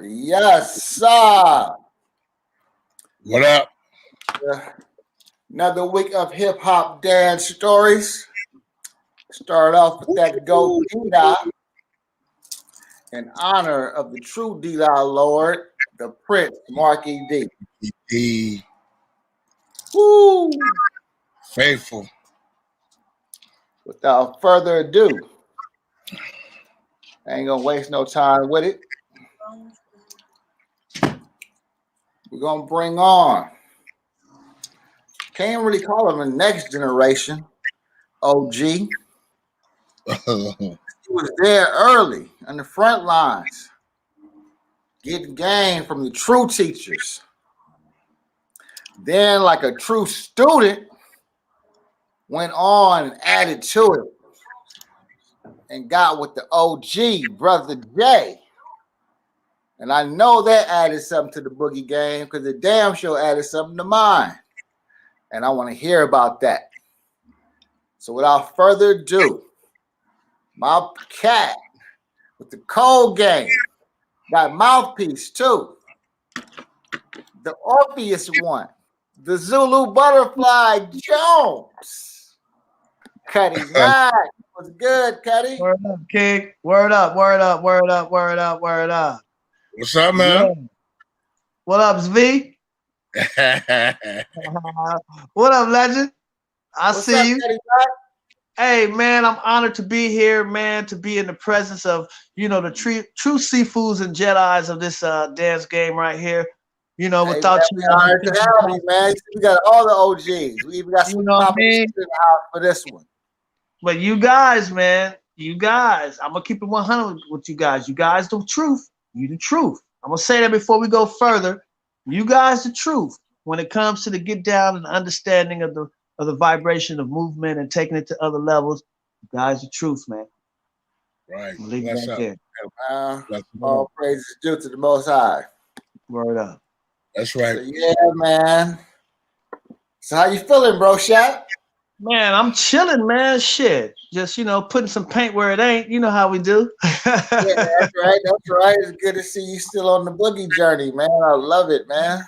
Yes, sir. What up? Another week of hip hop dance stories. Start off with that Go Dida in honor of the true Dida Lord, the Prince Marky D. The Woo! faithful. Without further ado, I ain't gonna waste no time with it. We're gonna bring on. Can't really call him the next generation. OG. He was there early on the front lines, getting game from the true teachers. Then, like a true student, went on and added to it and got with the OG, Brother J. And I know that added something to the boogie game because the damn show added something to mine. And I want to hear about that. So without further ado, my cat with the cold game got mouthpiece too. The Orphius one, the Zulu Buttafly Jones. Cuddy Mac. What's good, Cuddy? Word up, King. Word up, word up, word up, word up, word up. What's up, man? Yeah. What up, Zv? What up, legend? What's see up, you. Cuddy Mac? Hey, man, I'm honored to be here, man, to be in the presence of, the true Sifus and Jedis of this dance game right here. Without man, you, honored to have you, man. We got all the OGs. We even got some Papa in the house for this one. But you guys, man, I'm gonna keep it 100 with you guys. You guys, the truth. You the truth. I'm gonna say that before we go further. You guys, the truth. When it comes to the get down and understanding of the vibration of movement and taking it to other levels, you guys, the truth, man. Right. Leave it right there. All praises due to the Most High. Word up. That's right. So, yeah, man. So how you feeling, bro, Shaq? Man, I'm chilling, man. Shit. Just, putting some paint where it ain't. You know how we do. Yeah, that's right. That's right. It's good to see you still on the boogie journey, man. I love it, man.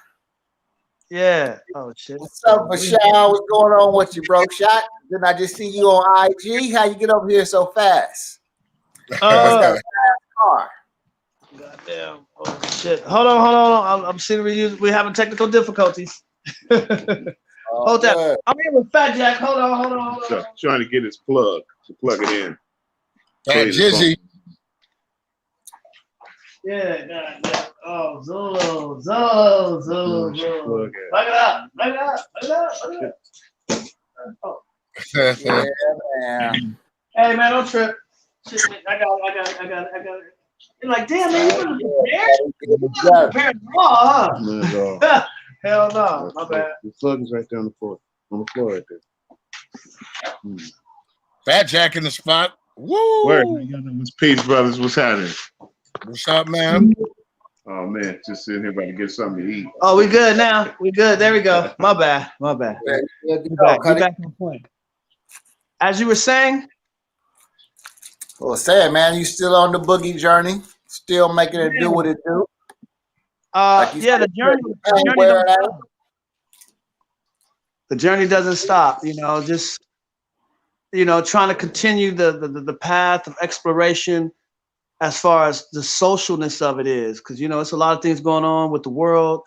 Yeah. Oh, shit. What's up, Michelle? What's going on with you, bro, Shaq? Then I just see you on IG. How you get over here so fast? What's that fast car? Goddamn. Oh, shit. Hold on. I'm seeing we're having technical difficulties. Hold that. I'm here with Fat Jack. Hold on. So, trying to get his plug to plug it in. Fat Jizzy. Yeah. Oh, Zulu. Plug it up. Oh. Yeah, man. Hey, man, don't trip. Shit, I got it. You're like, damn, man, you wasn't prepared at all, huh? Hell no, my bad. The plug is right there on the floor right there. Fat Jack in the spot. Woo! Word. What's Peace, brothers? What's happening? What's up, man? Oh man, just sitting here about to get something to eat. Oh, we good now. We good. There we go. My bad. Yeah, You back on point. As you were saying. Well, say it, man. You still on the boogie journey? Still making it do what it do? The journey doesn't stop. The journey doesn't stop. Just trying to continue the path of exploration as far as the socialness of it is, because it's a lot of things going on with the world.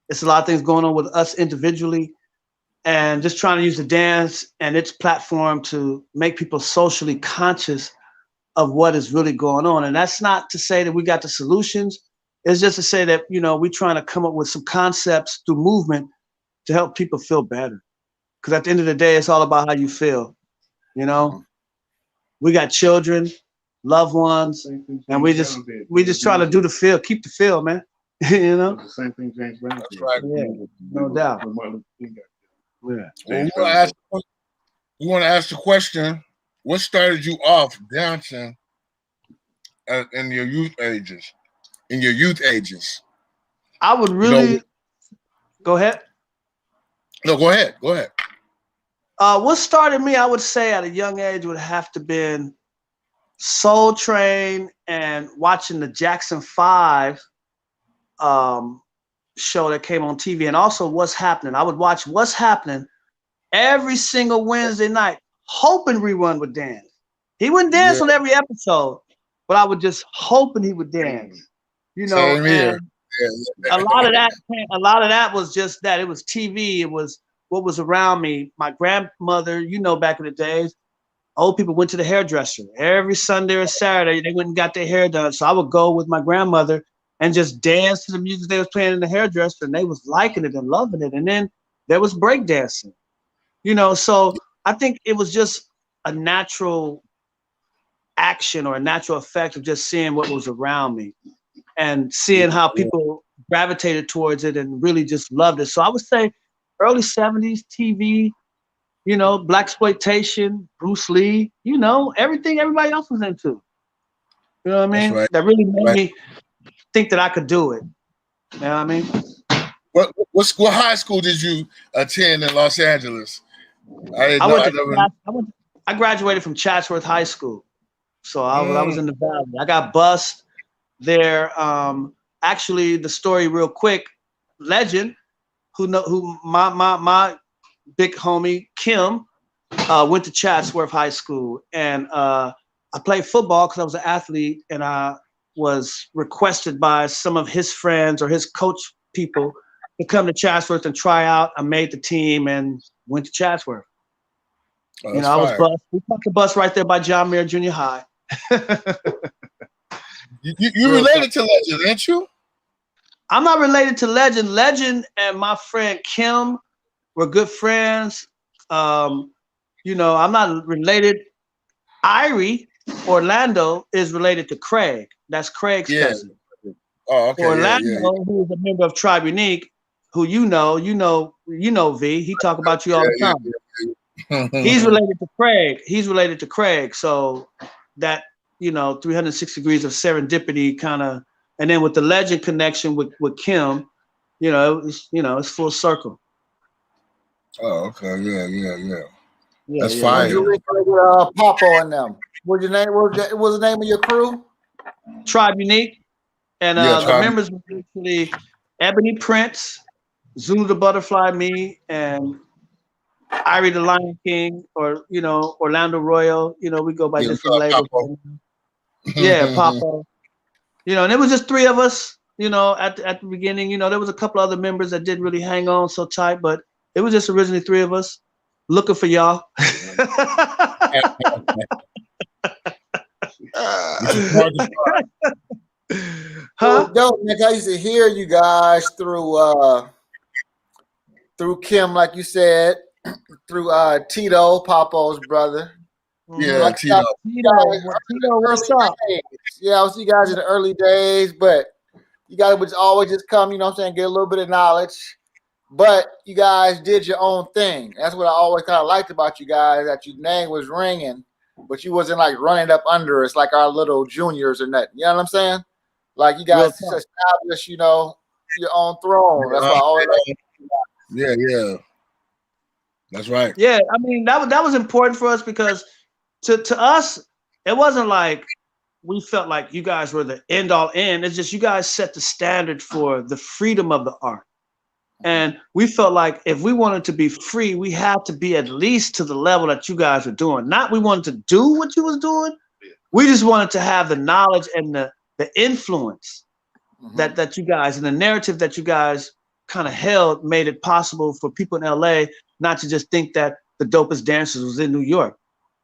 It's a lot of things going on with us individually, and just trying to use the dance and its platform to make people socially conscious of what is really going on. And that's not to say that we got the solutions. It's just to say that, we're trying to come up with some concepts through movement to help people feel better. Because at the end of the day, it's all about how you feel. We got children, loved ones, and we just try to do the feel, keep the feel, man. It's the same thing James Brown did. That's right. Yeah, no doubt. Yeah. We want to ask the question: what started you off dancing in your youth ages? I would really go ahead. No, go ahead. What started me, I would say, at a young age would have to been Soul Train and watching the Jackson 5 show that came on TV, and also What's Happening. I would watch What's Happening every single Wednesday night, hoping Rerun would dance. He wouldn't dance on every episode, but I would just hoping he would dance. You know, Same here. a lot of that was just that. It was TV. It was what was around me. My grandmother, you know, back in the days, old people went to the hairdresser every Sunday or Saturday. They went and got their hair done. So I would go with my grandmother and just dance to the music they was playing in the hairdresser, and they was liking it and loving it. And then there was break dancing, you know. So I think it was just a natural action or a natural effect of just seeing what was around me and seeing how people gravitated towards it and really just loved it. So I would say early 70s TV, you know, blaxploitation, Bruce Lee, you know, everything everybody else was into. You know what I mean? Right. That really made me think that I could do it. You know what I mean? What high school did you attend in Los Angeles? I graduated from Chatsworth High School. So I was in the Valley. I got bused there. Actually, the story real quick, Legend, who my big homie Kim went to Chatsworth High School, and I played football because I was an athlete, and I was requested by some of his friends or his coach people to come to Chatsworth and try out. I made the team and went to Chatsworth. Oh, you know, I was bused. We took the bus right there by John Muir Junior High. You related to Legend, ain't you? I'm not related to Legend. Legend and my friend Kim were good friends. You know, I'm not related. Irie, Orlando, is related to Craig. That's Craig's cousin. Oh, okay. Orlando, who is a member of Tribe Unique, who you know, V. He talk about you all the time. He's related to Craig. He's related to Craig. So that, you know, 360 degrees of serendipity kind of, and then with the Legend connection with Kim, you know, it's full circle. Oh, okay. Yeah. That's fine. You with Papo and them. What's your name? What was the name of your crew? Tribe Unique. And the members were actually Ebony Prince, Zulu the Buttafly, me, and Irie the Lion King, or, you know, Orlando Royal. You know, we go by different labels. Yeah, Papo. You know, and it was just three of us, you know, at the beginning. You know, there was a couple other members that didn't really hang on so tight, but it was just originally three of us looking for y'all. Huh? Dope, Nick. I used to hear you guys through Kim, like you said, through Tito, Papo's brother. Yeah, like Tito. Tito, what's up? Yeah, I was you guys in the early days, but you guys would always just come, you know what I'm saying, get a little bit of knowledge. But you guys did your own thing. That's what I always kind of liked about you guys, that your name was ringing, but you wasn't like running up under us like our little juniors or nothing. You know what I'm saying? Like you guys established, you know, your own throne. That's why I always like. Yeah. That's right. Yeah, I mean that was important for us because to us, it wasn't like we felt like you guys were the end all end. It's just you guys set the standard for the freedom of the art. And we felt like if we wanted to be free, we had to be at least to the level that you guys were doing. Not we wanted to do what you was doing. We just wanted to have the knowledge and the influence that you guys and the narrative that you guys kind of held made it possible for people in LA not to just think that the dopest dancers was in New York.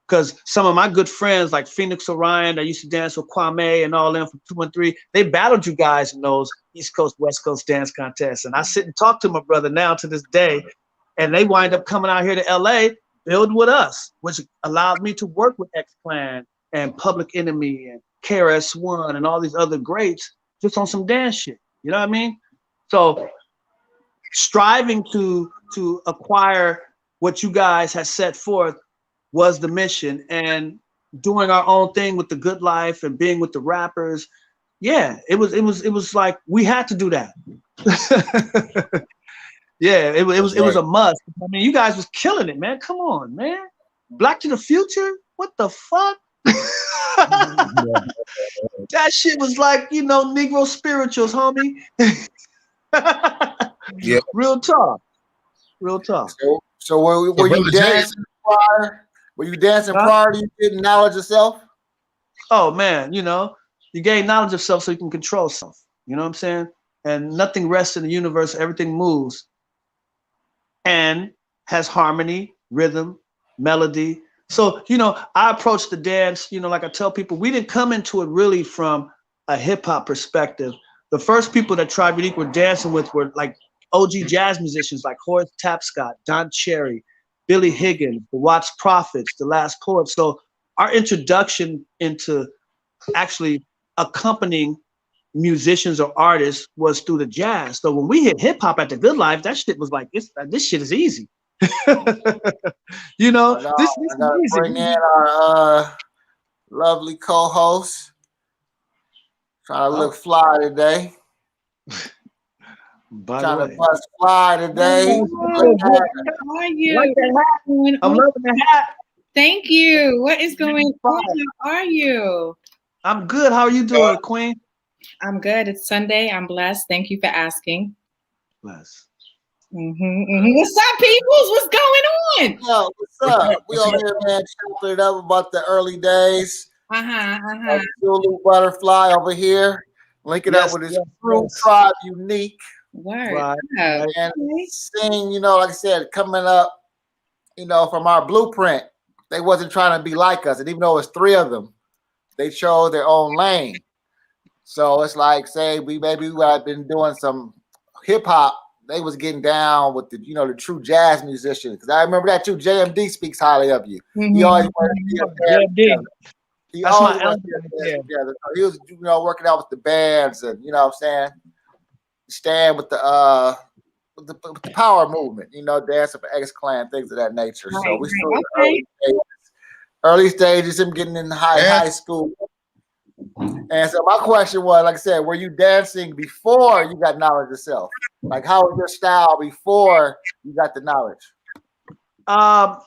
Because some of my good friends like Phoenix Orion that used to dance with Kwame and all them from 213, they battled you guys in those East Coast, West Coast dance contests. And I sit and talk to my brother now to this day, and they wind up coming out here to LA, build with us, which allowed me to work with X-Clan and Public Enemy and KRS-One and all these other greats just on some dance shit. You know what I mean? So striving to acquire what you guys had set forth was the mission, and doing our own thing with the Good Life and being with the rappers. Yeah, it was like we had to do that. Yeah, it was a must. I mean, you guys was killing it, man. Come on, man. Black to the Future? What the fuck? That shit was like, you know, Negro spirituals, homie. Yeah. Real talk. Real talk. So were you Brother Jay- dancing prior? Were you dancing Huh? prior to you getting knowledge of self? Oh man, you know, you gain knowledge of self so you can control self. You know what I'm saying? And nothing rests in the universe, everything moves and has harmony, rhythm, melody. So, you know, I approach the dance, you know, like I tell people, we didn't come into it really from a hip hop perspective. The first people that Tribe Unique were dancing with were like OG jazz musicians like Horace Tapscott, Don Cherry, Billy Higgins, the Watts Prophets, the Last Poets. So our introduction into actually accompanying musicians or artists was through the jazz. So when we hit hip hop at the Good Life, that shit was like, this shit is easy. You know, this I gotta is bring easy. in our lovely co-host. Trying to look fly today. By the Trying way, to bust fly today. How are you? like that hat. Going I'm on? loving the hat. Thank you. What is going on? How are you? I'm good. How are you doing, Queen? I'm good. It's Sunday. I'm blessed. Thank you for asking. Bless. What's up, peoples? What's going on? Yo, what's up? We over here, man, chopping it up about the early days. Zulu Buttafly over here, linking up with his crew, Tribe Unique. Word. Right. Oh, And okay. seeing, you know, like I said, coming up, you know, from our blueprint, they wasn't trying to be like us. And even though it's three of them, they chose their own lane. So it's like, say, we would have been doing some hip hop. They was getting down with the, you know, the true jazz musicians. Because I remember that too. JMD speaks highly of you. He always wanted to be a band together. He That's always my wanted to be a band together. So he was, you know, working out with the bands and, you know what I'm saying, stand with the power movement, you know, dancing for X-Clan, things of that nature. Right, So we still right. in the early stages, him getting in high school. And so my question was, like I said, were you dancing before you got knowledge of self? Like, how was your style before you got the knowledge? I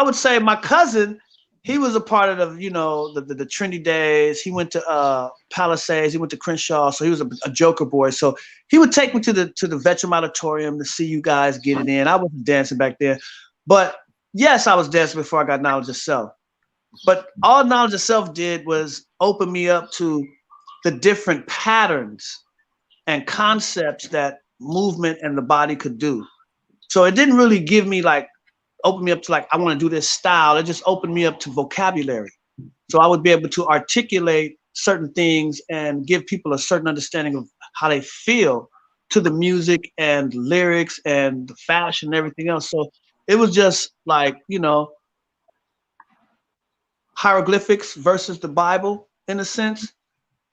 would say my cousin, he was a part of the, you know, the trendy days. He went to Palisades, he went to Crenshaw, so he was a Joker boy. So he would take me to the Vetrum Auditorium to see you guys get it in. I wasn't dancing back then, but yes, I was dancing before I got knowledge of self. But all knowledge of self did was open me up to the different patterns and concepts that movement and the body could do. So it didn't really give me like, open me up to like, I want to do this style. It just opened me up to vocabulary. So I would be able to articulate certain things and give people a certain understanding of how they feel to the music and lyrics and the fashion and everything else. So it was just like, you know, hieroglyphics versus the Bible in a sense,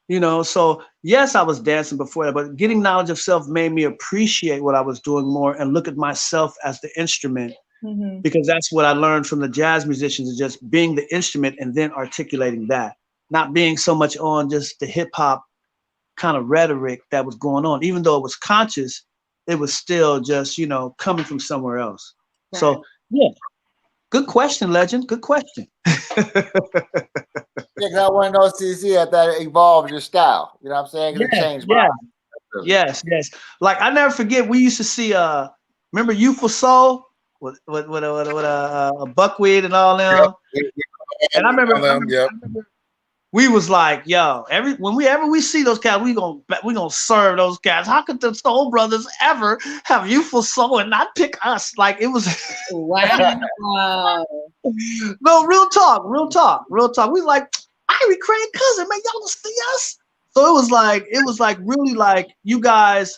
you know. So yes, I was dancing before that, but getting knowledge of self made me appreciate what I was doing more and look at myself as the instrument, because that's what I learned from the jazz musicians, is just being the instrument and then articulating that, not being so much on just the hip hop kind of rhetoric that was going on. Even though it was conscious, it was still just, you know, coming from somewhere else. Right. So yeah. Good question, Legend. Good question. Yeah, because I want to know, see if that evolved your style. You know what I'm saying? Because it changed mine. Yes. Like I never forget, we used to see remember Youthful Soul with Buckwheat and all them. Yep. And I remember we was like, yo, whenever we see those cats, we gonna serve those cats. How could the Soul Brothers ever have Youthful Soul and not pick us? Like it was wow. No, real talk. We was like, Irie Craig cousin, man, y'all see us? So it was like really like you guys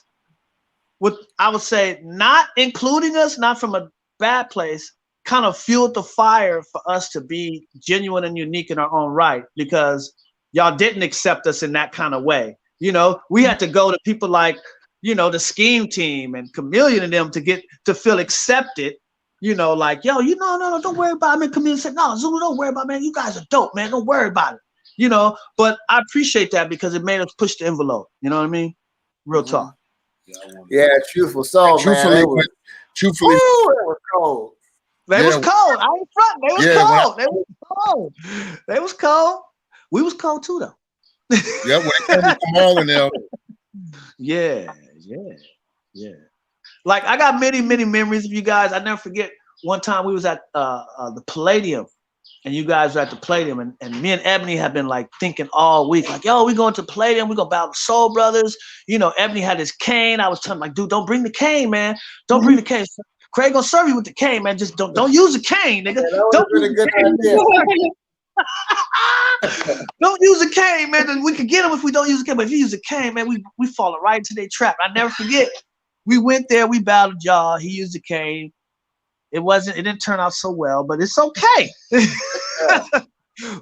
would, I would say, not including us, not from a bad place, kind of fueled the fire for us to be genuine and unique in our own right, because y'all didn't accept us in that kind of way. You know, we had to go to people like, you know, the Scheme Team and Chameleon and them to feel accepted. You know, like, yo, you know, no, don't worry about it. I mean, Chameleon said, no, Zulu, don't worry about it, man. You guys are dope, man. Don't worry about it. You know, but I appreciate that because it made us push the envelope. You know what I mean? Real talk. Yeah, Truthful Soul, man. Truthfully, it was cold. They was cold. I ain't front. They was cold. They was cold. They was cold. We was cold too, though. Yeah, when it came to Kamal and them. Yeah. Like I got many memories of you guys. I never forget one time we was at the Palladium, and you guys were at the Palladium, and me and Ebony had been like thinking all week, like, yo, we going to Palladium, we gonna battle the Soul Brothers. You know, Ebony had his cane. I was telling him, like, dude, don't bring the cane, man. Don't bring the cane. Craig gonna serve you with the cane, man. Just don't use the cane, nigga. Don't use a good idea. Don't use a cane, man. Then we could get him if we don't use a cane. But if you use a cane, man, we fall right into their trap. I never forget. We went there, we battled y'all. He used a cane. It didn't turn out so well, but it's okay.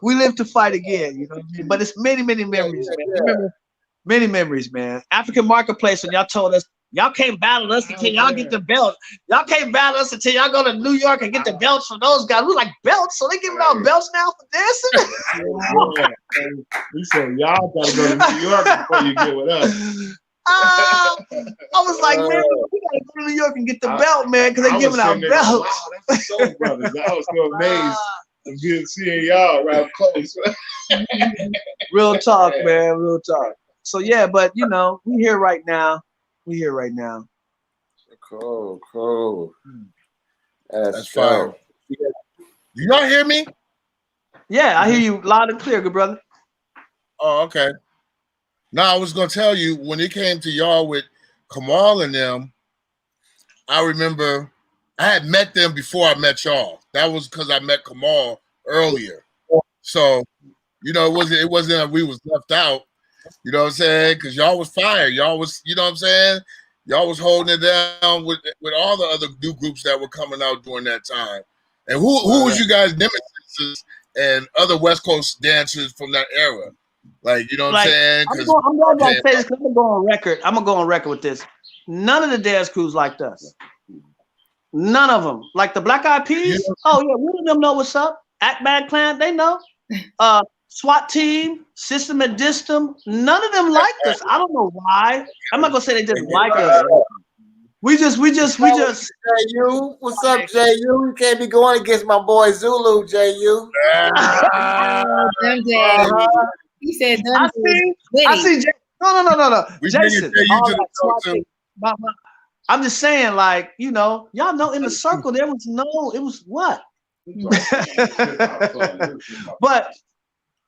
We live to fight again, you know what I mean? But it's many memories, man. Remember, many memories, man. African Marketplace, when y'all told us, y'all can't battle us until y'all get the belt. Y'all can't battle us until y'all go to New York and get the belts from those guys. We like, belts? So they giving out belts now for dancing? We said, y'all got to go to New York before you get with us. I was like, man, we gotta go to New York and get the belt, man, because they're giving out belts. Wow, that's the Soul Brothers. I was so amazed of seeing y'all right close. Real talk, man, real talk. So yeah, but you know, we here right now. Cool. That's fire. Do y'all hear me? Yeah, I hear you loud and clear, good brother. Oh, okay. Now I was gonna tell you when it came to y'all with Kamal and them, I remember I had met them before I met y'all. That was because I met Kamal earlier. So, you know, it wasn't that we was left out, you know what I'm saying? Because y'all was fire. Y'all was, you know what I'm saying? Y'all was holding it down with all the other new groups that were coming out during that time. And who was you guys nemesis and other West Coast dancers from that era? Like, you know what I'm saying? I'm going to say this because I'm going to go on record. I'm going to go on record with this. None of the dance crews liked us. None of them. Like the Black Eyed Peas. Yeah. Oh, yeah. We them know what's up. Act Bad Clan, they know. SWAT Team, System and Distum. None of them liked us. I don't know why. I'm not going to say they didn't like us. We just. JU, what's up, JU? You can't be going against my boy Zulu, JU. He said, I see. No. Jason. I'm just saying, like, you know, y'all know in the circle there was it was what? But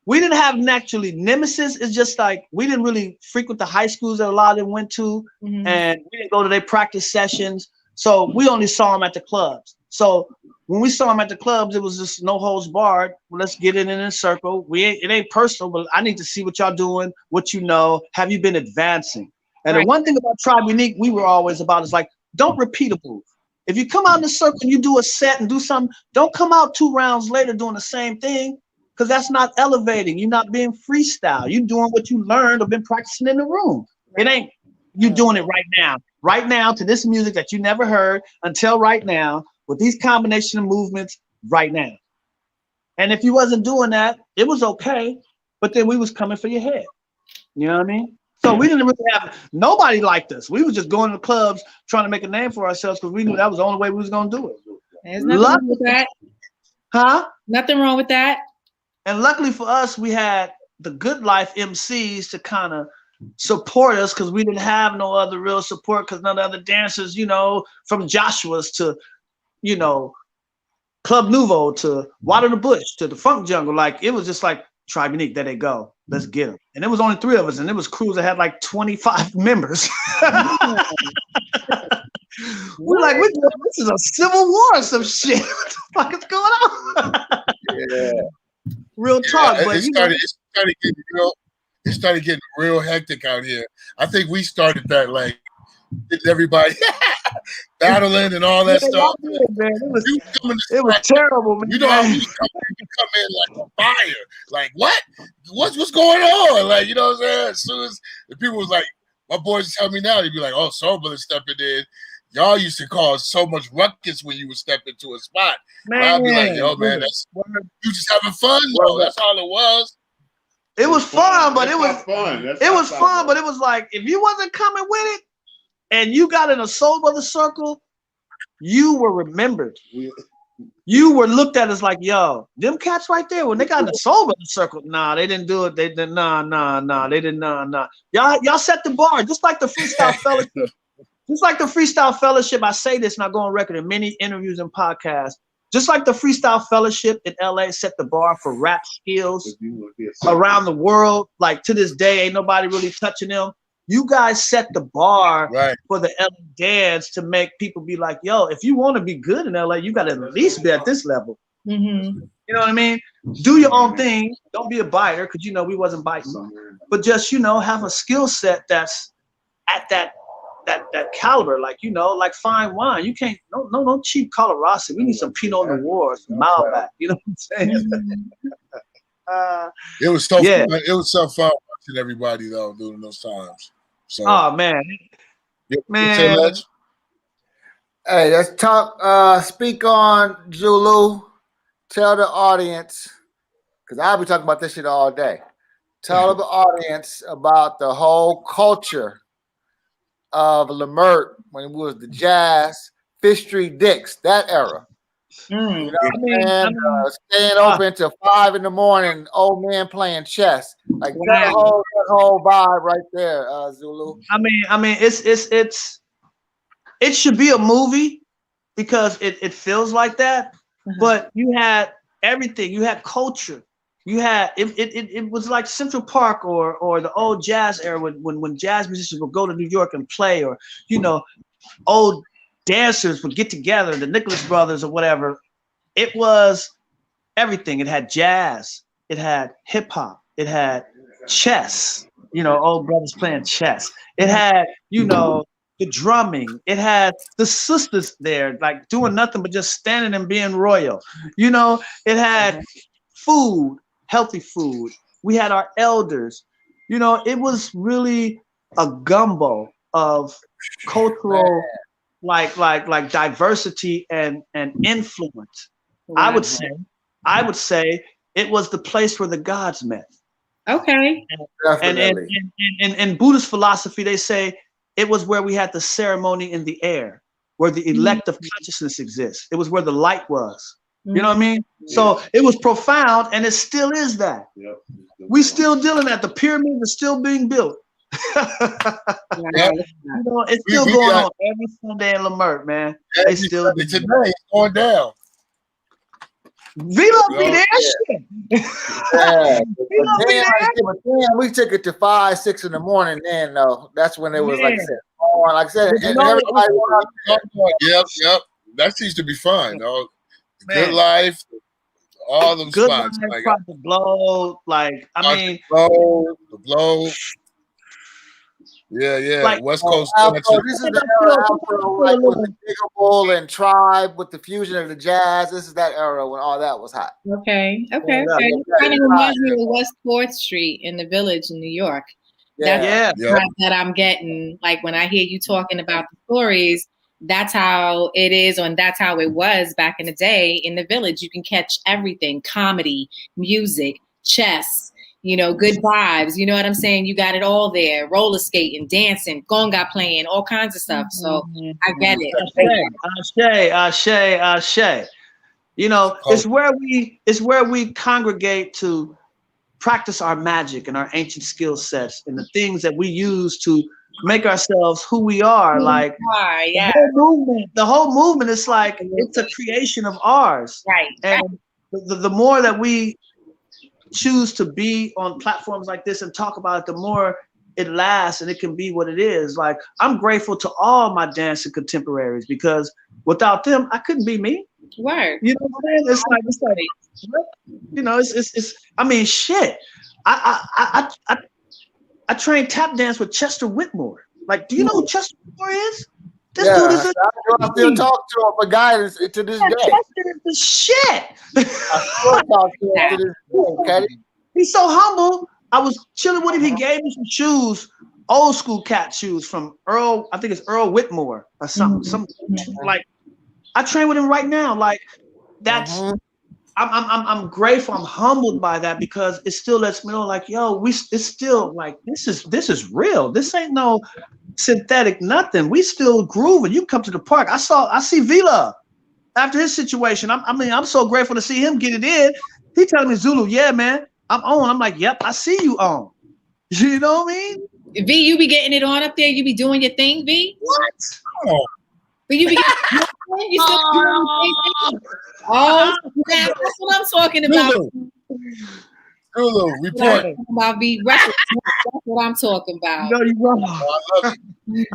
we didn't have naturally nemesis. It's just like we didn't really frequent the high schools that a lot of them went to, and we didn't go to their practice sessions. So we only saw them at the clubs. So when we saw them at the clubs, it was just no holds barred. Well, let's get it in a circle. It ain't personal, but I need to see what y'all doing, what you know. Have you been advancing? And the one thing about Tribe Unique, we were always about is like, don't repeat a move. If you come out in the circle and you do a set and do something, don't come out 2 rounds later doing the same thing, because that's not elevating. You're not being freestyle. You're doing what you learned or been practicing in the room. It ain't you doing it right now to this music that you never heard until right now with these combination of movements right now. And if you wasn't doing that, it was okay, but then we was coming for your head. You know what I mean? So we didn't really have, nobody liked us. We was just going to clubs trying to make a name for ourselves because we knew that was the only way we was going to do it. There's nothing wrong with that. Huh? Nothing wrong with that. And luckily for us, we had the Good Life MCs to kind of support us because we didn't have no other real support because none of the other dancers, you know, from Joshua's to, you know, Club Nouveau to Water the Bush to the Funk Jungle. Like, it was just like, Tribe Unique, there they go. Let's get them. And it was only 3 of us, and it was crews that had like 25 members. We're like, this is a civil war or some shit. What the fuck is going on? Yeah. Real talk. Yeah, but it started getting real hectic out here. I think we started that, like, everybody battling and all that stuff. It was terrible, man. You know how we come in like a fire. Like, what's going on? Like, you know what I'm saying? As soon as the people was like, my boys tell me now, they'd be like, oh, Soul Brothers stepping in. Y'all used to cause so much ruckus when you would step into a spot. Man, I'd be like, yo, man, you just having fun, though. That's all it was. It was fun, but it was fun. It was fun, but it was like, if you wasn't coming with it and you got in a Soul Brothers circle, you were remembered. you were looked at as like, yo, them cats right there, when they got the soul in the circle, nah, they didn't do it. They did nah, they did nah. Y'all set the bar, just like the freestyle fellowship. Just like the freestyle fellowship, I say this and I go on record in many interviews and podcasts. Just like the freestyle fellowship in LA set the bar for rap skills around the world. Like to this day, ain't nobody really touching them. You guys set the bar for the LA dance to make people be like, yo, if you want to be good in LA, you got to at least be at this level. Mm-hmm. You know what I mean? Do your own thing. Don't be a biter, because you know we wasn't biting. But just, you know, have a skill set that's at that caliber, like, you know, like fine wine. You can't no cheap Colorado. We need some Pinot Noir, some Malbec. You know what I'm saying? It was so fun. It was so fun watching everybody though during those times. So, oh man. Hey, let's talk. Speak on Zulu. Tell the audience, because I'll be talking about this shit all day. Tell the audience about the whole culture of Lemert when it was the Jazz, Fish Street Dicks, that era. You know what I'm saying? Staying open till 5 a.m, old man playing chess. Like that whole vibe right there, Zulu. I mean, it should be a movie because it feels like that. But you had everything. You had culture. You had it was like Central Park or the old jazz era when jazz musicians would go to New York and play, or you know, old dancers would get together, the Nicholas Brothers or whatever. It was everything. It had jazz, it had hip hop, it had chess, you know, old brothers playing chess. It had, you know, the drumming. It had the sisters there, like doing nothing but just standing and being royal. You know, it had food, healthy food. We had our elders. You know, it was really a gumbo of cultural, like diversity and influence. I would say it was the place where the gods met. Okay. And in Buddhist philosophy, they say it was where we had the ceremony in the air, where the elective consciousness exists. It was where the light was. You know what I mean? Yeah. So it was profound, and it still is that. Yep. We still dealing at the pyramids are still being built. You know, it's still going on every Sunday in Lemert, man. They still today it's going down. Vila be there, shit. We took it to 5, 6 in the morning. Then though, that's when it was like I said, on. Like I said, and everybody. Yep. That seems to be fine. Though. Good Life, all them Good spots. Life, like the Blow, like I mean, the blow. Yeah. Like, West Coast. Afro, this is the era Afro, like with the Digable and Tribe with the fusion of the jazz. This is that era when all that was hot. Okay. You kind of remind me of West 4th Street in the Village in New York. That's that I'm getting. Like when I hear you talking about the stories, that's how it is, and that's how it was back in the day in the Village. You can catch everything: comedy, music, chess, you know, good vibes. You know what I'm saying? You got it all there. Roller skating, dancing, conga playing, all kinds of stuff. So I get it. Ashe. You know, it's where we congregate to practice our magic and our ancient skill sets and the things that we use to make ourselves who we are. Like the whole movement is like it's a creation of ours. Right. And the more that we choose to be on platforms like this and talk about it, the more it lasts and it can be what it is. Like I'm grateful to all my dancing contemporaries, because without them, I couldn't be me. Word. You know what I'm saying? It's like you know, it's I mean shit. I trained tap dance with Chester Whitmore. Like, do you know who Chester Whitmore is? This dude is I still talk to him for guidance to this day. Chester is the shit. I still talk to him to this day, okay? He's so humble. I was chilling with him. He gave me some shoes, old school cat shoes from Earl. I think it's Earl Whitmore or something. Like, I train with him right now. Like, that's. I'm grateful. I'm humbled by that, because it still lets me know, like, yo, it's still like this is real. This ain't no synthetic nothing. We still grooving. You come to the park. I see Vila. after his situation. I'm so grateful to see him get it in. He telling me, Zulu, yeah, man, I'm on. I'm like, yep, I see you on. You know what I mean? V, you be getting it on up there. You be doing your thing, V. What? Oh. But you be getting you still oh, that's what I'm talking about. Zulu, report. About V records. That's what I'm talking about. No, you wrong. Oh, I love it.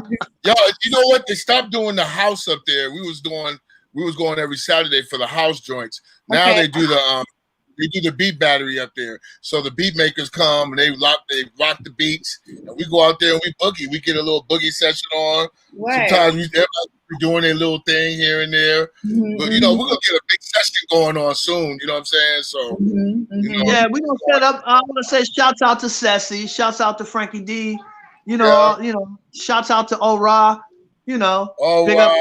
Yo, you know what? They stopped doing the house up there. We was going every Saturday for the house joints. Now they do the beat battery up there. So the beat makers come and they rock the beats, and we go out there and we boogie. We get a little boogie session on. Right. Sometimes everybody doing their little thing here and there. But you know, we're gonna get a big session going on soon. You know what I'm saying? So you know, yeah, we're gonna set up. I want to say shouts out to Ceci, shouts out to Frankie D. You know, shouts out to Ora. You know, big up.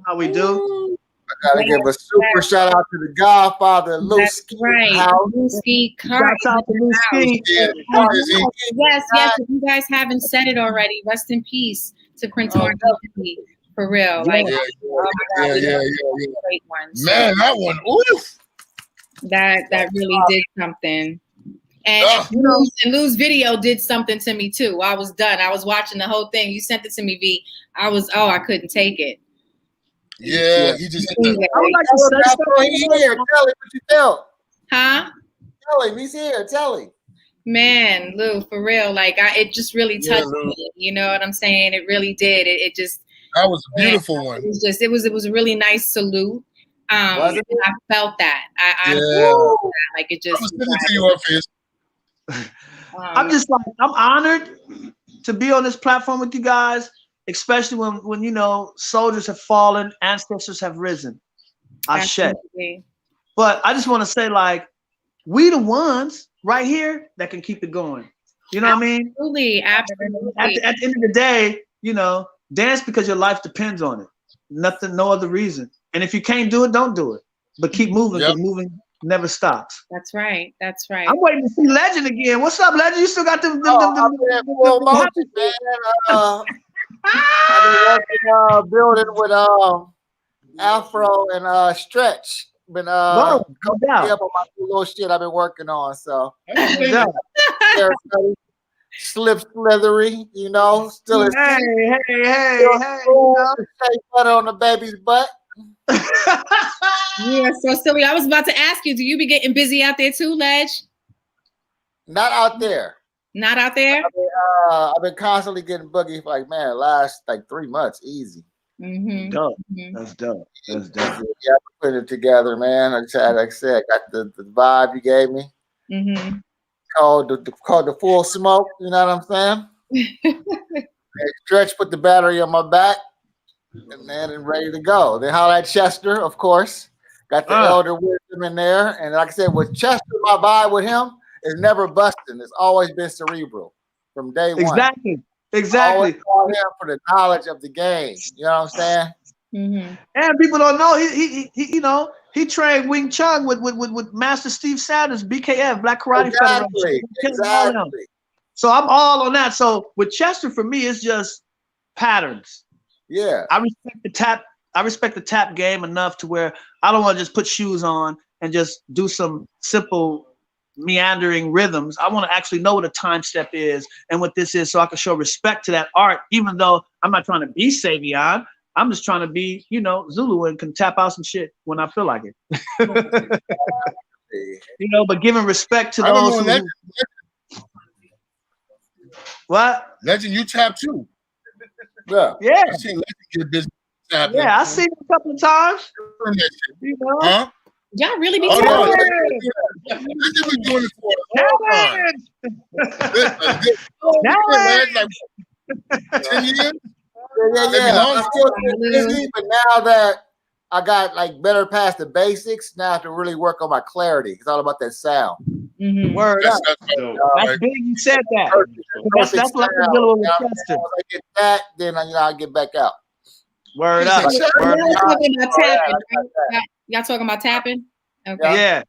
How we do? I gotta give a super shout out to the Godfather, Lusky. Right, Lusky. Shouts out to Lusky. Yes. If you guys haven't said it already, rest in peace to Prince Mark. For real, like yeah. Great ones. Man, that one, oof. That really did something. And Lou's video did something to me too. I was done. I was watching the whole thing. You sent it to me, V. I couldn't take it. Yeah, he just. I would like to say he's here. Tell him what you felt. Huh? Tell him he's here. Tell him. Man, Lou, for real, like it just really touched me. You know what I'm saying? It really did. It just. That was a beautiful one. It was a really nice salute. I felt that. I like it just. I was listening to you, Orphius. I'm just like, I'm honored to be on this platform with you guys, especially when you know soldiers have fallen, ancestors have risen. Ashe. But I just want to say, like, we the ones right here that can keep it going. You know what I mean? Absolutely. At the end of the day, you know, dance because your life depends on it. Nothing, no other reason. And if you can't do it, don't do it. But keep moving, because moving never stops. That's right. I'm waiting to see Legend again. What's up, Legend? You still got them I've been working building with Afro and Stretch. Been up on my little shit I've been working on. So slip slithery, you know, still is hey, butter on the baby's butt. Yeah, so Silly, I was about to ask you, do you be getting busy out there too, Ledge? Not out there. Not out there? I've been constantly getting boogie for last 3 months, easy. Dope. That's dope. Yeah, I put it together, man. Like I said, got the vibe you gave me. Called the full smoke. You know what I'm saying? Stretch put the battery on my back, and then and ready to go. Then holla at Chester, of course. Got the elder wisdom in there, and like I said, with Chester, my vibe with him is never busting. It's always been cerebral from day one. Exactly. Always call him for the knowledge of the game. You know what I'm saying? And people don't know he you know, he trained Wing Chun with Master Steve Sanders, BKF, Black Karate Federation. Exactly. So I'm all on that. So with Chester, for me, it's just patterns. Yeah. I respect the tap game enough to where I don't want to just put shoes on and just do some simple meandering rhythms. I want to actually know what a time step is and what this is, so I can show respect to that art, even though I'm not trying to be Savion. I'm just trying to be, you know, Zulu and can tap out some shit when I feel like it. You know, but giving respect to those who... What? Legend, you tap too. Yeah. I seen Legend get business tapping. Yeah, I seen it a couple of times. You know? Huh? Y'all really be Legend tapping? been doing it for a long time. Like 10 years? Yeah. I'm still busy, but now that I got better past the basics, now I have to really work on my clarity. It's all about that sound. Word up. That's big. You said that. That's what I'm dealing with Chester. Once I get that, then I'll get back out. Word up. Y'all talking about tapping? Okay. Yeah.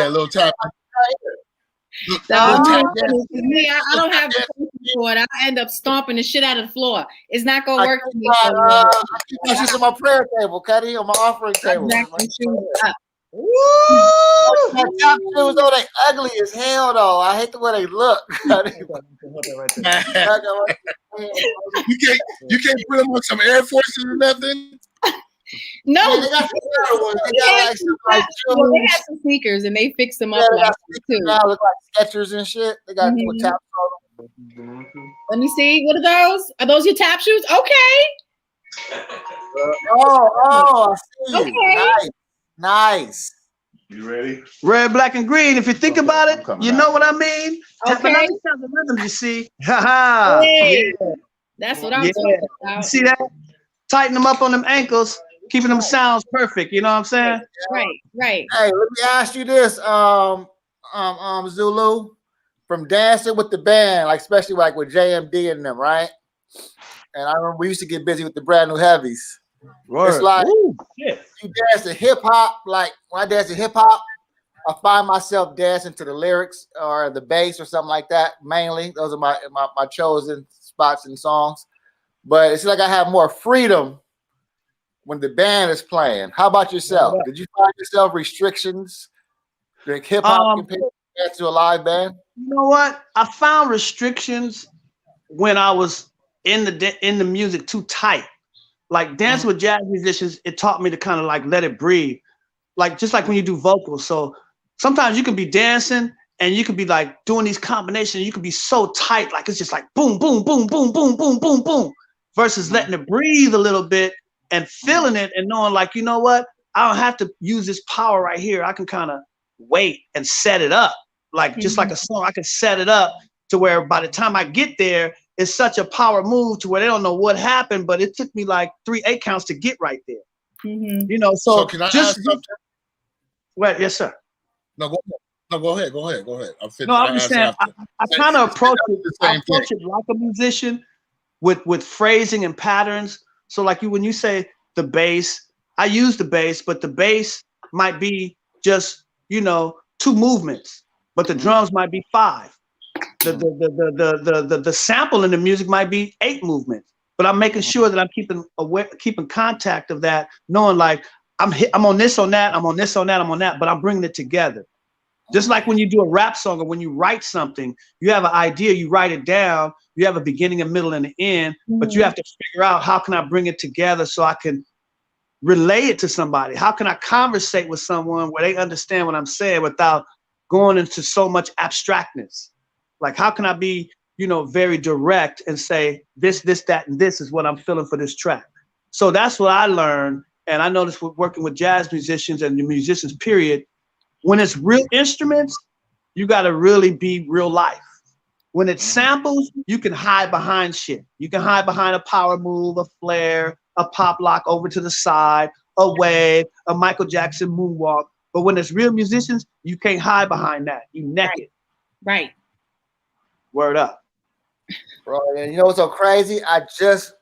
A little tapping. I don't have chord, I end up stomping the shit out of the floor. It's not gonna work for me. I keep my shit on my prayer table, Cuddy, on my offering table. Woo! My top shoes, though, they ugly as hell, though. I hate the way they look. You can't put them on some Air Forces or nothing. No, yeah, they got some better ones. They have some sneakers and they fix them up like too. Now look like Skechers and shit. They got with taps on them. Let me see. What are those? Are those your tap shoes? Okay. I see you. Okay. Nice. You ready? Red, black, and green. If you think about it, you know what I mean? Okay. The rhythm, you see. Ha hey, yeah. That's what I'm talking about. You see that? Tighten them up on them ankles, keeping them sounds perfect. You know what I'm saying? Right. Hey, let me ask you this, Zulu, from dancing with the band, like especially like with JMD and them, right? And I remember we used to get busy with the brand new heavies. Word. It's like you dance to hip hop. Like when I dance to hip hop, I find myself dancing to the lyrics or the bass or something like that. Mainly, those are my chosen spots and songs. But it's like I have more freedom when the band is playing. How about yourself? Did you find yourself restrictions during hip hop compared to a live band? You know what? I found restrictions when I was in the music too tight. Like dancing with jazz musicians, it taught me to kind of like let it breathe. Like just like when you do vocals. So sometimes you can be dancing and you can be like doing these combinations. You can be so tight, like it's just like boom, boom, boom, boom, boom, boom, boom, boom, versus letting it breathe a little bit and feeling it and knowing like, you know what? I don't have to use this power right here. I can kind of wait and set it up. Like just like a song, I can set it up to where by the time I get there, it's such a power move to where they don't know what happened, but it took me like 3 8 counts to get right there. You know, so can I ask something? Well, yes, sir. No, go ahead. I'm finished. No, I'm just saying, I kind of approach it like a musician with phrasing and patterns. So like when you say the bass, I use the bass, but the bass might be just, 2 movements, but the drums might be 5. The sample in the music might be 8 movements, but I'm making sure that I'm keeping contact of that, knowing like I'm on this, on that, I'm on this, on that, I'm on that, but I'm bringing it together. Just like when you do a rap song or when you write something, you have an idea, you write it down, you have a beginning, a middle, and an end, but you have to figure out how can I bring it together so I can relay it to somebody? How can I conversate with someone where they understand what I'm saying without going into so much abstractness? Like, how can I be, very direct and say this, that, and this is what I'm feeling for this track? So that's what I learned. And I noticed with working with jazz musicians and the musicians, period, when it's real instruments, you got to really be real life. When it's samples, you can hide behind shit. You can hide behind a power move, a flare, a pop lock over to the side, a wave, a Michael Jackson moonwalk. But when it's real musicians, you can't hide behind that. You naked. Right. Word up. Bro, and you know what's so crazy? I just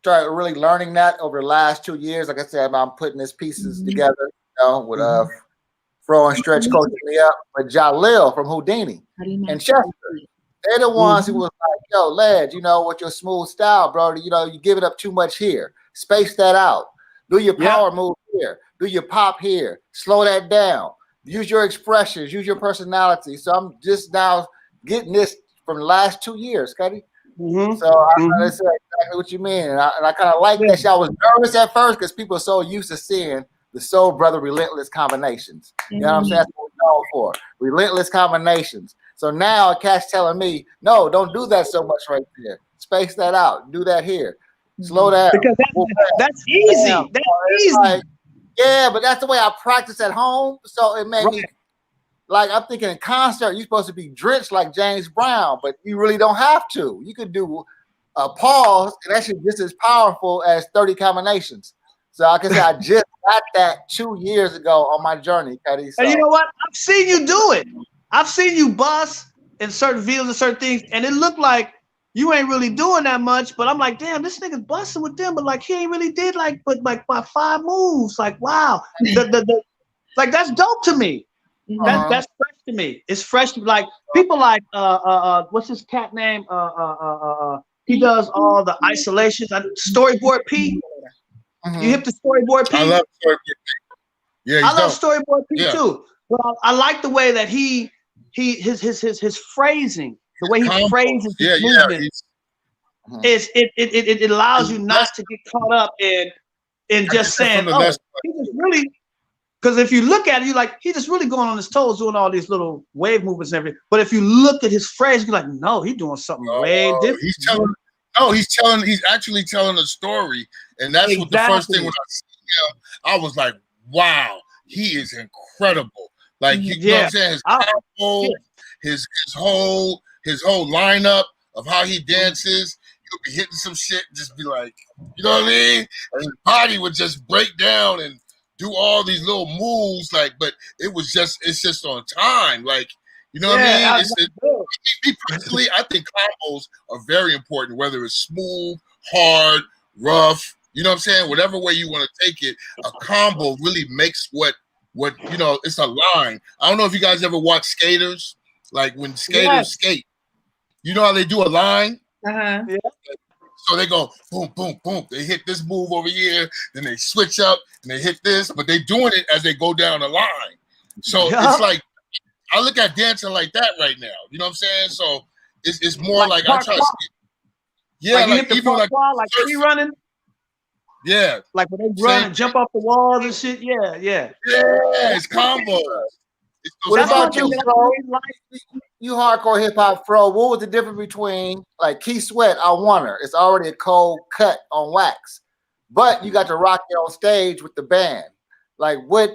started really learning that over the last 2 years. Like I said, I'm putting these pieces together, with Fro and Stretch coaching me up, with Jalil from Houdini and Chester. They're the ones who was like, yo, Ledge, with your smooth style, bro, you give it up too much here. Space that out. Do your power move here. Do your pop here. Slow that down. Use your expressions. Use your personality. So I'm just now getting this from the last 2 years, Cuddy. So I understand exactly what you mean. And I kind of like that. I was nervous at first because people are so used to seeing the Soul Brother relentless combinations. You know what I'm saying? That's what we're known for. Relentless combinations. So now a cat's telling me, no, don't do that so much right there. Space that out. Do that here. Slow down. Because that's easy. That's easy. Like, yeah, but that's the way I practice at home. So it made me, like, I'm thinking in concert, you're supposed to be drenched like James Brown, but you really don't have to. You could do a pause, and that's just as powerful as 30 combinations. So like I can say I just got that 2 years ago on my journey, Cuddy. So. And you know what? I've seen you do it. I've seen you bust in certain videos and certain things, and it looked like you ain't really doing that much. But I'm like, damn, this nigga's busting with them, but like he ain't really did but by 5 moves. Like, wow, like that's dope to me. That's fresh to me. It's fresh. Like people like what's his cat name? He does all the isolations. Storyboard P. You hit the Storyboard P. I love Storyboard P. Yeah, I love Storyboard P too. But I like the way that his phrasing, the way he phrases his movement. It allows you not to get caught up in just saying, oh, he just really. Because if you look at it, you're like, he just really going on his toes doing all these little wave movements and everything. But if you look at his phrase, you're like, no, he's doing something way different. He's actually telling a story. And that's what the first thing when I see him, I was like, wow, he is incredible. Like, you know what I'm saying? His combo, his whole lineup of how he dances, he'll be hitting some shit, just be like, you know what I mean? And his body would just break down and do all these little moves, like, but it's just on time, like, you know what I mean? Me personally, I think combos are very important, whether it's smooth, hard, rough, you know what I'm saying? Whatever way you want to take it, a combo really makes what you know, it's a line. I don't know if you guys ever watch skaters, like when skaters skate, you know how they do a line? So they go boom, boom, boom. They hit this move over here, then they switch up and they hit this, but they doing it as they go down the line. So it's like, I look at dancing like that right now. You know what I'm saying? So it's more like I try to see. Like even like free running. Yeah. Like when they run and jump off the walls and shit. Yeah. Yeah, it's combos. What about you, Fro? You hardcore hip hop, Fro. What was the difference between like Key Sweat? I Want Her. It's already a cold cut on wax, but you got to rock it on stage with the band. Like what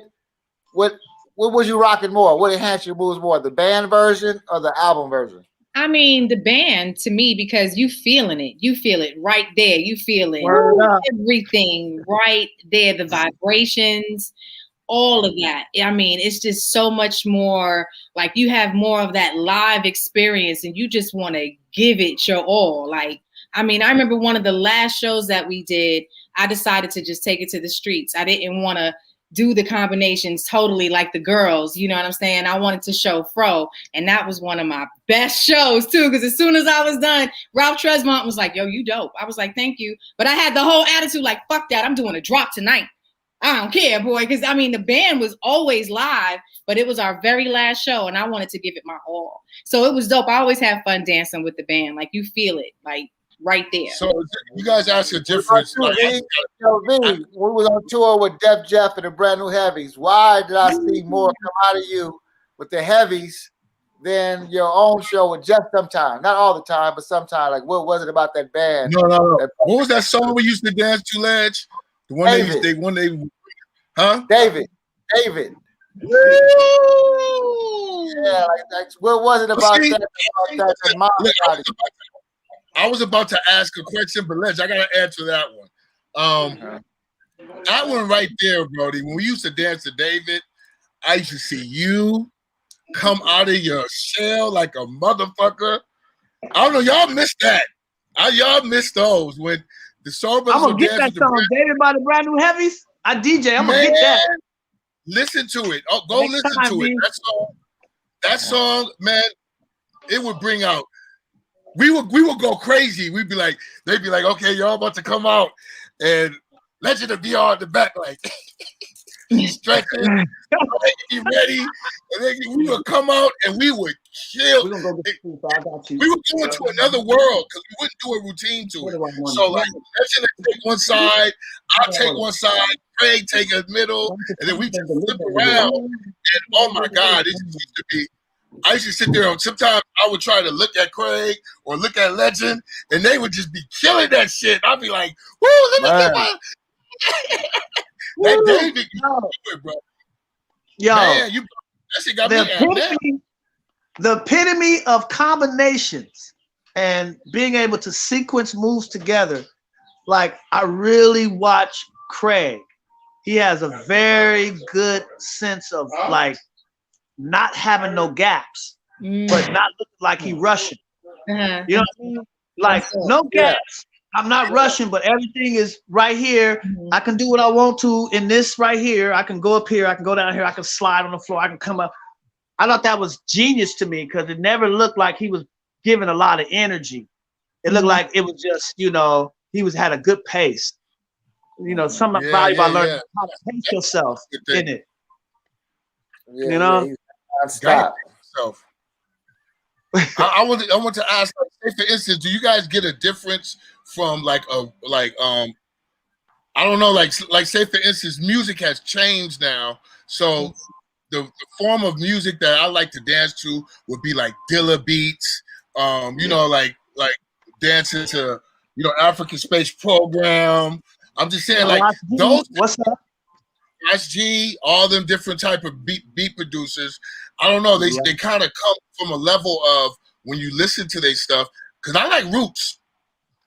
was you rocking more? What enhanced your moves more, the band version or the album version? I mean, the band to me, because you feeling it. You feel it right there. You feel it. Everything right there. The vibrations. All of that. I mean, it's just so much more like you have more of that live experience and you just want to give it your all. Like, I mean, I remember one of the last shows that we did, I decided to just take it to the streets. I didn't want to do the combinations totally like the girls, you know what I'm saying? I wanted to show Fro, and that was one of my best shows too, because as soon as I was done, Ralph Tresmont was like, yo, you dope. I was like, thank you. But I had the whole attitude like, fuck that, I'm doing a drop tonight. I don't care, boy, because I mean the band was always live, but it was our very last show, and I wanted to give it my all. So it was dope. I always have fun dancing with the band. Like you feel it, like right there. So you guys ask a difference. Like, we was on tour with Def Jeff and the Brand New Heavies. Why did I see more come out of you with the Heavies than your own show with Jeff sometimes? Not all the time, but sometimes. Like what was it about that band? No. What was that song we used to dance to, Ledge? The one David. Woo! Yeah, like what was it about that? I was about to ask a question, but Ledge, I gotta answer that one. That one right there, Brody. When we used to dance to David, I used to see you come out of your shell like a motherfucker. I don't know, y'all missed that. Y'all missed those when the song. I'm gonna get that song, David by the Brand New Heavies. I DJ. I'm gonna get that. Listen to it. Oh, go listen to it. That song, man. It would bring out. We would go crazy. They'd be like, okay, y'all about to come out, and Legend of VR at the back, like stretching, be ready, and then we would come out and we would chill. We would go into another world because we wouldn't do a routine to it. So like, Legend take one side, I'll take one side, Craig take a middle, and then we just flip around. And oh my God, it used to be. I used to sit there and sometimes I would try to look at Craig or look at Legend, and they would just be killing that shit. I'd be like, "Woo, let me get my." That David, bro. Yo, man, that shit got me. The epitome of combinations and being able to sequence moves together. Like I really watch Craig. He has a very good sense of like not having no gaps, but not looking like he rushing. You know what I mean? Like no gaps. I'm not rushing, but everything is right here. I can do what I want to in this right here. I can go up here. I can go down here. I can slide on the floor. I can come up. I thought that was genius to me because it never looked like he was giving a lot of energy. It looked like it was just, you know, had a good pace. You know, some value I learned how to pace yourself in it. Yeah, you know, stop. I want to ask, say for instance, do you guys get a difference from I don't know, like say for instance, music has changed now, so the form of music that I like to dance to would be like Dilla beats, you know, like dancing to, you know, African Space Program. I'm just saying, like those. What's up? SG, all them different type of beat producers. I don't know. They kind of come from a level of when you listen to their stuff. Because I like Roots.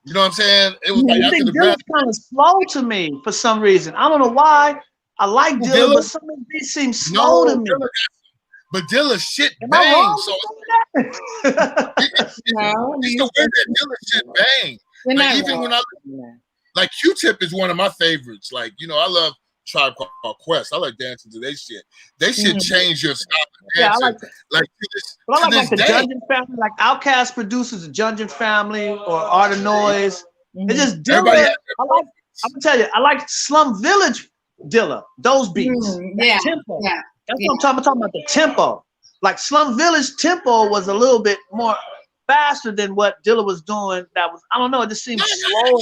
You know what I'm saying? It was like after the Dilla's kind of slow to me for some reason. I don't know why. I like Dilla, but some of these seem slow to me. But Dilla's shit bang. So it's the way that Dilla shit bang. Like even when I like Q-Tip is one of my favorites. Like, you know, I love Tribe Called Quest. I like dancing to their shit. They should change your style of dancing. I like the Dungeon Family, like Outkast producers, the Dungeon Family or Art of Noise. It's just Dilla. I'm gonna tell you, I like Slum Village Dilla. Those beats, tempo. That's what I'm talking about. The tempo, like Slum Village tempo was a little bit more faster than what Dilla was doing. That was, I don't know. It just seems slow.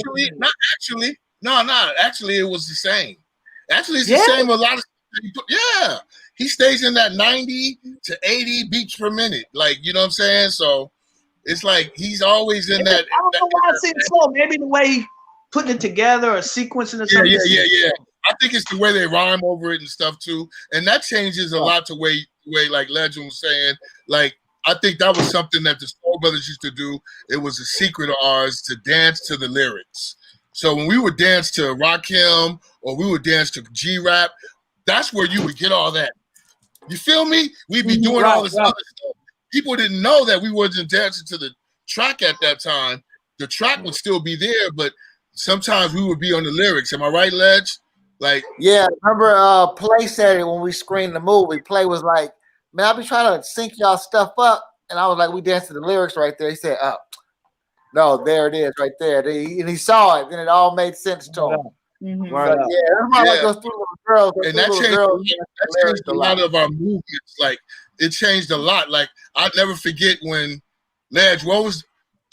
Actually, it was the same. Actually, it's the same. A lot of he stays in that 90 to 80 beats per minute. Like, you know what I'm saying? So it's like he's always in that. I don't know why it seems slow. Maybe the way he putting it together or sequencing or something. Yeah. I think it's the way they rhyme over it and stuff too, and that changes a lot. The way like Legend was saying, like I think that was something that the Soul Brothers used to do. It was a secret of ours to dance to the lyrics. So when we would dance to Rakim or we would dance to G-Rap, that's where you would get all that. You feel me? We'd be doing all this other stuff. People didn't know that we wasn't dancing to the track at that time. The track would still be there, but sometimes we would be on the lyrics. Am I right, Ledge? Like, yeah, remember Play said it when we screened the movie. Play was like, man, I be trying to sync y'all stuff up. And I was like, we danced to the lyrics right there. He said, no, there it is right there. And he saw it, and it all made sense to him. Like, everybody goes through little girls. And that changed a lot of our movements. Like, it changed a lot. Like, I'll never forget when, Ledge, what was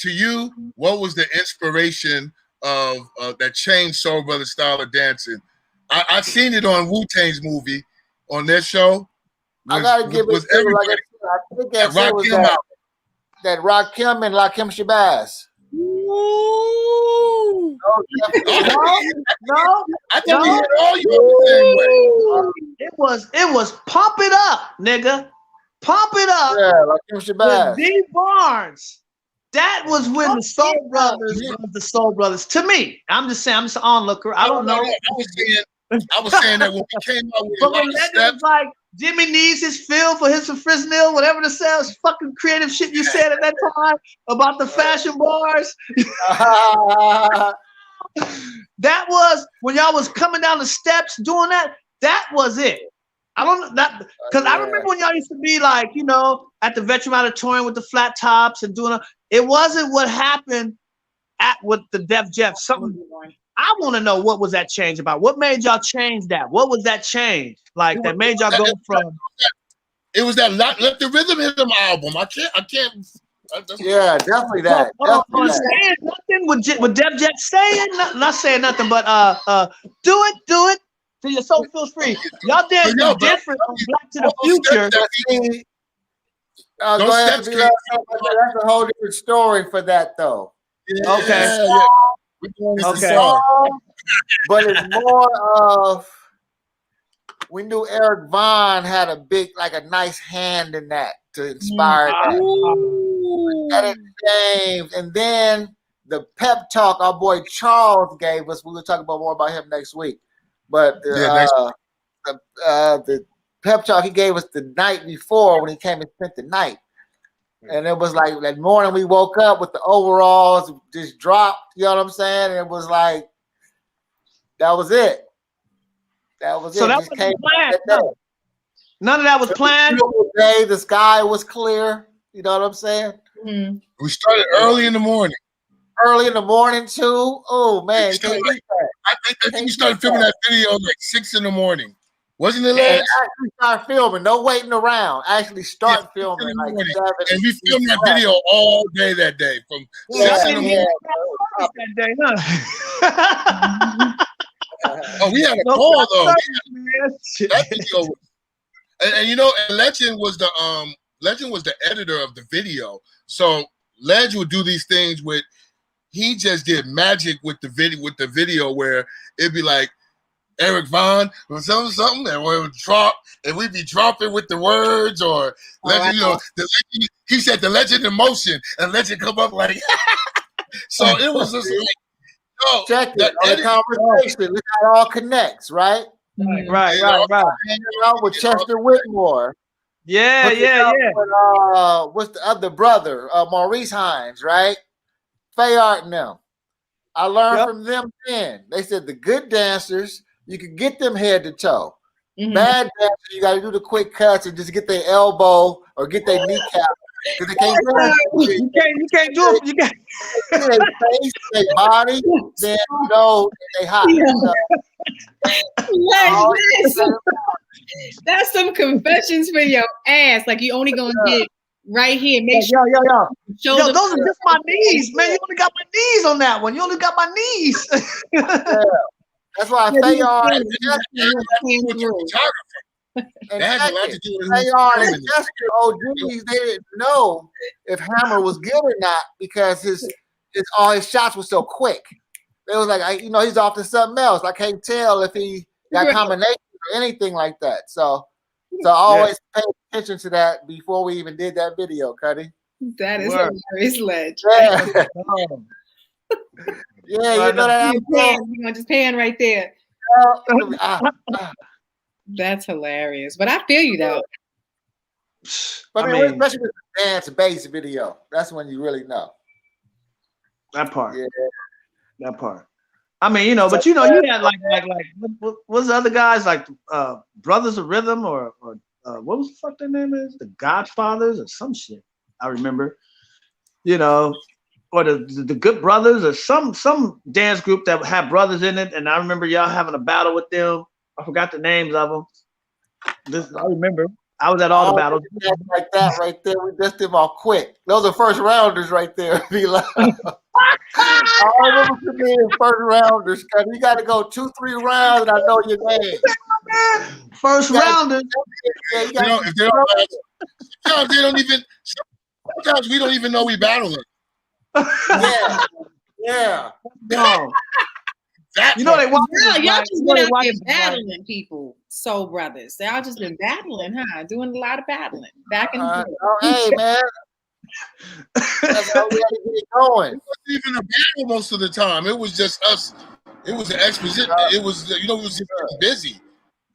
the inspiration of that changed Soul Brother style of dancing? I seen it on Wu-Tang's movie, on their show. I gotta give it to like I think that Rakim and Lakim Shabazz. No. I think we hit all you the same way. It was pump it up, nigga. Pump it up. Yeah, Lakim Shabazz. D Barnes. That was when the Soul Brothers was the Soul Brothers. To me, I'm just saying, I'm just an onlooker. I don't know. I was saying that when we came out with a lot of steps, like Jimmy needs his feel for his FREESTYLE, whatever the sales fucking creative shit you said at that time about the fashion bars. That was when y'all was coming down the steps doing that. That was it. I don't know that because I remember when y'all used to be like, you know, at the Veteran Auditorium with the flat tops and doing it wasn't what happened with the Def Jeff. Something I want to know, what was that change about? What made y'all change that? What was that change like that made y'all go from? It was that Let the Rhythm Hit Them album. I can't. Yeah, definitely that. Saying nothing with Def Jeff saying not saying nothing, but do it till your soul feels free. Y'all did different on Black to the Future. Go ahead, that's a whole different story for that though. Yeah, okay. But it's more of we knew Eric Vaughn had a nice hand in that to inspire that. James, and then the pep talk our boy Charles gave us. We'll talk about more about him next week. But the pep talk he gave us the night before when he came and spent the night. And it was like that morning we woke up with the overalls just dropped, you know what I'm saying? And it was like, that was it. That was so it. That was the plan. None of that was planned. Day, the sky was clear. You know what I'm saying? Mm-hmm. We started early in the morning. Early in the morning too. Oh man, I think we started filming that video like 6 in the morning. Wasn't it, and Lance? actually start filming. No waiting around. Actually start filming like 7. And we filmed that video all day that day from 6 in the morning. That day, huh? Oh, we had a call though. That video was, and you know, and Legend was the editor of the video. So Legend would do these things with. He just did magic with the video where it'd be like Eric Vaughn or something, and we would drop, and we'd be dropping with the words or Legend, you know, he said the Legend in motion, and Legend come up like so it was just like check it on the conversation. Look how it all connects, right? Right. Hanging out with Chester Whitmore. Yeah. With, what's the other brother? Maurice Hines, right? Fayard and them. I learned from them then. They said the good dancers, you can get them head to toe. Mm-hmm. Bad dancers, you got to do the quick cuts and just get their elbow or get their kneecap. Because they can't do it. You can't do it. You can't. Their face, their body, then you know they hot. That's some confessions for your ass. Like you only gonna get right here. Make sure. Yo, those are just my knees, man. You only got my knees on that one. You only got my knees. That's why Fayard and Chester OGs, they didn't know if Hammer was good or not because all his shots were so quick. They was like, he's off to something else. I can't tell if he got combinations or anything like that. So I always pay attention to that before we even did that video, Cuddy. That is hilarious, Ledge. Yeah. Yeah, you know that. You're gonna just pan right there. That's hilarious. But I feel you though. But I mean, especially with the dance bass video, that's when you really know. That part. Yeah. That part. I mean, you know, but you know, you had like what's the other guys like Brothers of Rhythm or what was the fuck their name is? The Godfathers or some shit. I remember. You know, or the Good Brothers or some dance group that had brothers in it, and I remember y'all having a battle with them. I forgot the names of them. I remember. I was at all the battles. Like that right there. We just them all quick. Those are first rounders right there. Be like, I remember being first rounders. Cause you got to go 2-3 rounds, and I know your name. First rounders. If they don't, sometimes they don't even. Sometimes we don't even know we battling. Yeah. No. You know they want. Y'all just been out here battling people, soul brothers. They all just been battling, huh? Doing a lot of battling back and forth. Hey man, that's how we had to get it going. It wasn't even a battle most of the time. It was just us. It was an exposition. It was it was just busy.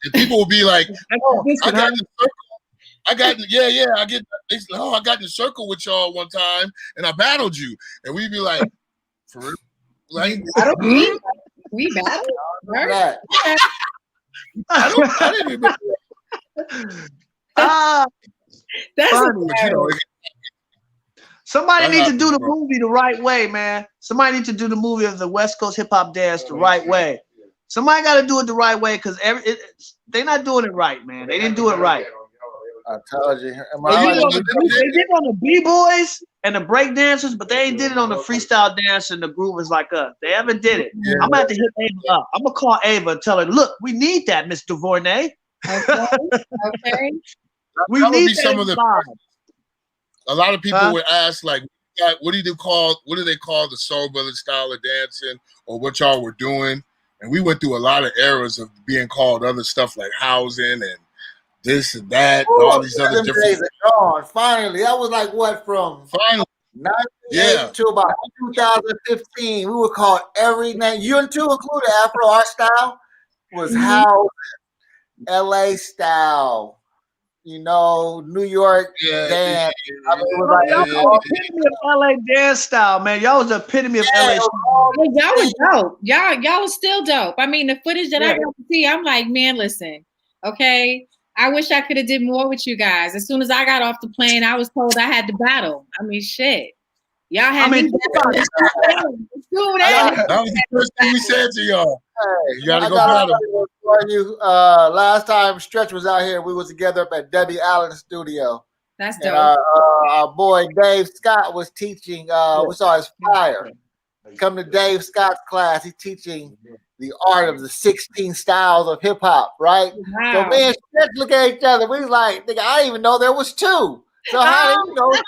And people would be like, "Oh, I got in the circle. I got in the circle with y'all one time, and I battled you." And we'd be like, "For real? Like." We battled. Right. I didn't even. That's funny, but, you know, somebody needs to do the movie the right way, man. Somebody needs to do the movie of the West Coast hip hop dance the right way. Somebody got to do it the right way because they're not doing it right, man. They didn't do it right. I told you. They did on the B-boys and the break dancers, but they ain't did it on the freestyle dance and the groovers like us. They haven't did it. Yeah. I'm going to have to hit Ava up. I'm going to call Ava and tell her, look, we need that, Miss DuVornay. Okay. We need that some of the. A lot of people would ask, like, what do they call the Soul Brothers style of dancing or what y'all were doing? And we went through a lot of eras of being called other stuff like housing and this and that, and all these other different days are gone. Finally, that was like what from 98 to about 2015. We were called every name. You and two included. Afro Art Style was housing, LA style, New York dance. I mean, it was y'all was the epitome of LA dance style, man. Y'all was the epitome of LA style. Y'all was dope. Y'all was still dope. I mean, the footage that I got to see, I'm like, man, listen, okay. I wish I could have did more with you guys. As soon as I got off the plane, I was told I had to battle. I mean, shit. Y'all had me. That was the first thing we said to y'all. Hey, you gotta go battle. You. Last time Stretch was out here, we was together up at Debbie Allen's studio. That's dope. And our boy Dave Scott was teaching. We saw his flyer. Come to Dave Scott's class. He's teaching the art of the 16 styles of hip hop, right? Wow. So me and Stretch look at each other. We was like, nigga, I didn't even know there was 2. So how do you know 16?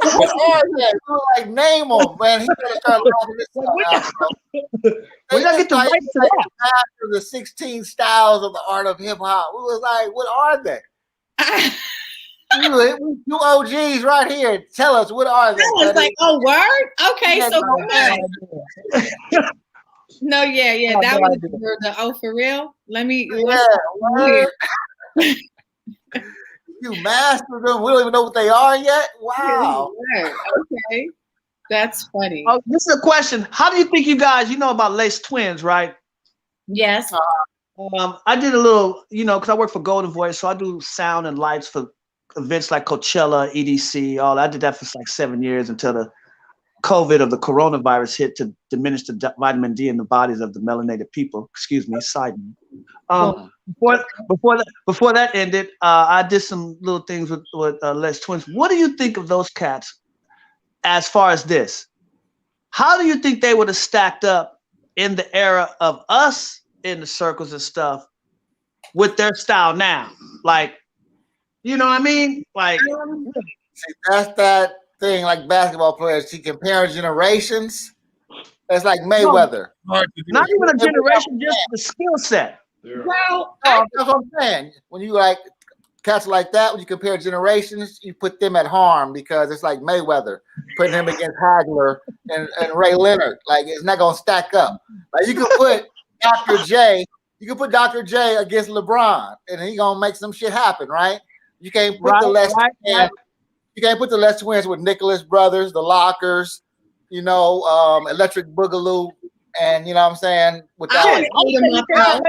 What are they? We were like, name them, man. He's gonna start laughing this out. We gotta get the right to that. After the 16 styles of the art of hip hop, we was like, what are they? We 2 OGs right here. Tell us, what are they? I was like, oh, word? Okay, so come on. No, yeah. That was the oh, for real? Let me. You mastered them. We don't even know what they are yet. Wow. Okay. That's funny. Oh, this is a question. How do you think you guys, you know about Lace Twins, right? Yes. I did a little, because I work for Golden Voice, so I do sound and lights for events like Coachella, EDC, all. I did that for like 7 years until the COVID of the coronavirus hit to diminish the vitamin D in the bodies of the melanated people. Excuse me, side note. Before that ended, I did some little things with Les Twins. What do you think of those cats as far as this? How do you think they would have stacked up in the era of us in the circles and stuff with their style now? Like, you know what I mean? Like, that's that thing like basketball players. She compares generations. That's like Mayweather. No, not even a generation, just the skill set. Well, that's what I'm saying. When you like cats like that, when you compare generations, you put them at harm because it's like Mayweather putting him against Hagler and Ray Leonard. Like, it's not gonna stack up. Like, you can put Dr. J, against LeBron, and he gonna make some shit happen, right? You can't put the Les Twins. You can't put the Les Twins with Nicholas Brothers, the Lockers, Electric Boogaloo. And you know what I'm saying? With that, what the hell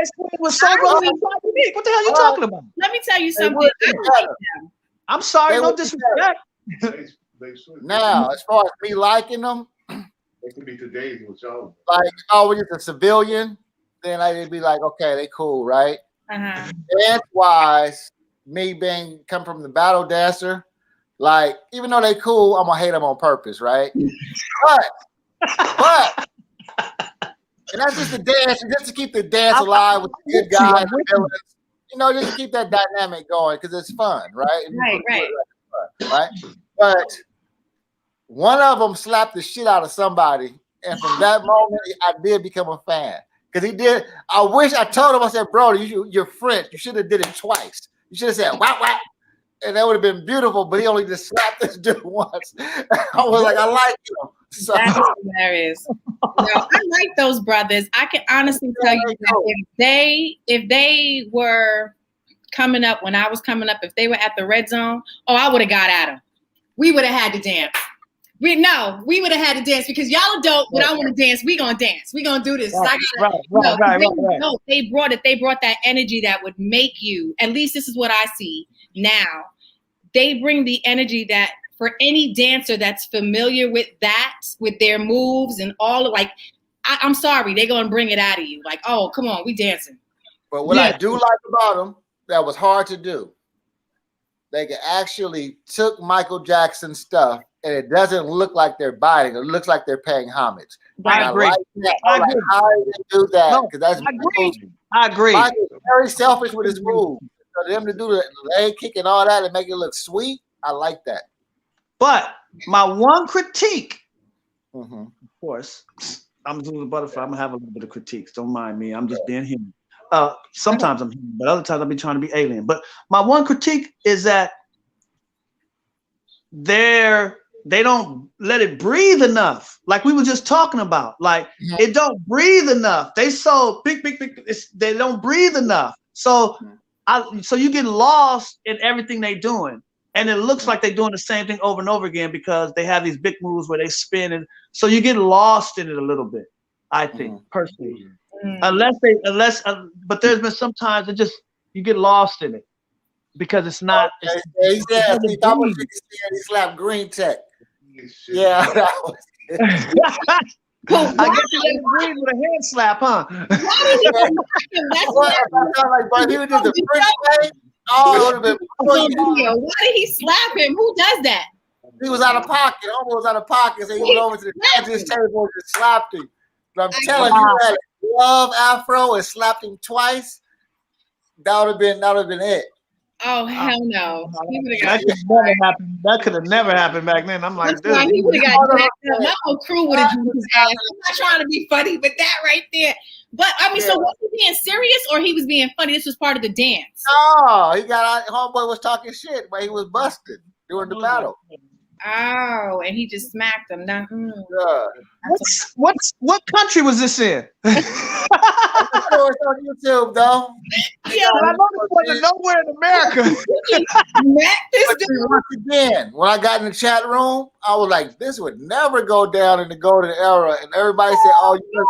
are you talking about? Let me tell you something. I'm sorry, no disrespect. Now, as far as me liking them, it could be today's with y'all. Like, we're just a civilian, then I'd be like, okay, they cool, right? Dance wise, me come from the battle dancer, like, even though they cool, I'm gonna hate them on purpose, right? But and that's just the dance, just to keep the dance alive with the good guys, just to keep that dynamic going because it's fun, right? Right. But one of them slapped the shit out of somebody, and from that moment, I did become a fan because he did. I wish I told him. I said, "Bro, you're French. You should have did it twice. You should have said whack whack." And that would have been beautiful, but he only just slapped this dude once. I was like, I like him. So. That is hilarious. I like those brothers. I can honestly tell you that if they were coming up when I was coming up, if they were at the red zone, I would have got at them. We would have had to dance. We would have had to dance because y'all don't. When I want to dance, we gonna dance. We gonna do this. Right. They brought it. They brought that energy that would make you. At least this is what I see now. They bring the energy that for any dancer that's familiar with that, with their moves and all, like, I'm sorry, they're gonna bring it out of you. Like, oh, come on, we dancing. But what I do like about them that was hard to do, they actually took Michael Jackson's stuff. And it doesn't look like they're biting. It looks like they're paying homage. I agree. How do they do that? Because that's I agree. Michael's very selfish with his moves. For them to do the leg kick and all that and make it look sweet, I like that. But my one critique, of course, I'm Zulu Butterfly. I'm gonna have a little bit of critiques. Don't mind me. I'm just being human. Sometimes I'm human, but other times I'll be trying to be alien. But my one critique is that they don't let it breathe enough. Like we were just talking about. Like it don't breathe enough. They so big. They don't breathe enough. So you get lost in everything they doing. And it looks like they're doing the same thing over and over again because they have these big moves where they spin. And so you get lost in it a little bit, I think, personally. But there's been sometimes you get lost in it because it's not. Okay. He slapped Green Tech. Yeah, that was it. I guess you let him breathe with a hand slap, huh? But he did the French way. Oh, it would have been. Why did he slap him? Who does that? He was out of pocket, almost out of pocket. So he went over to the judge's table and just slapped him. But I'm telling you, had a glove afro and slapped him twice. That would have been it. Oh hell no! That could have never happened back then. I'm like, dude, he would have got jacked up. My whole crew would have beat his ass. I'm not trying to be funny, but that right there. But I mean, so was he being serious or he was being funny? This was part of the dance. Oh, he got out. Homeboy was talking shit, but he was busted during the battle. Oh, and he just smacked him. What country was this in? It's on YouTube, though. Yeah, but I know this wasn't nowhere in America. Once again, when I got in the chat room, I was like, this would never go down in the golden era. And everybody said, oh, you must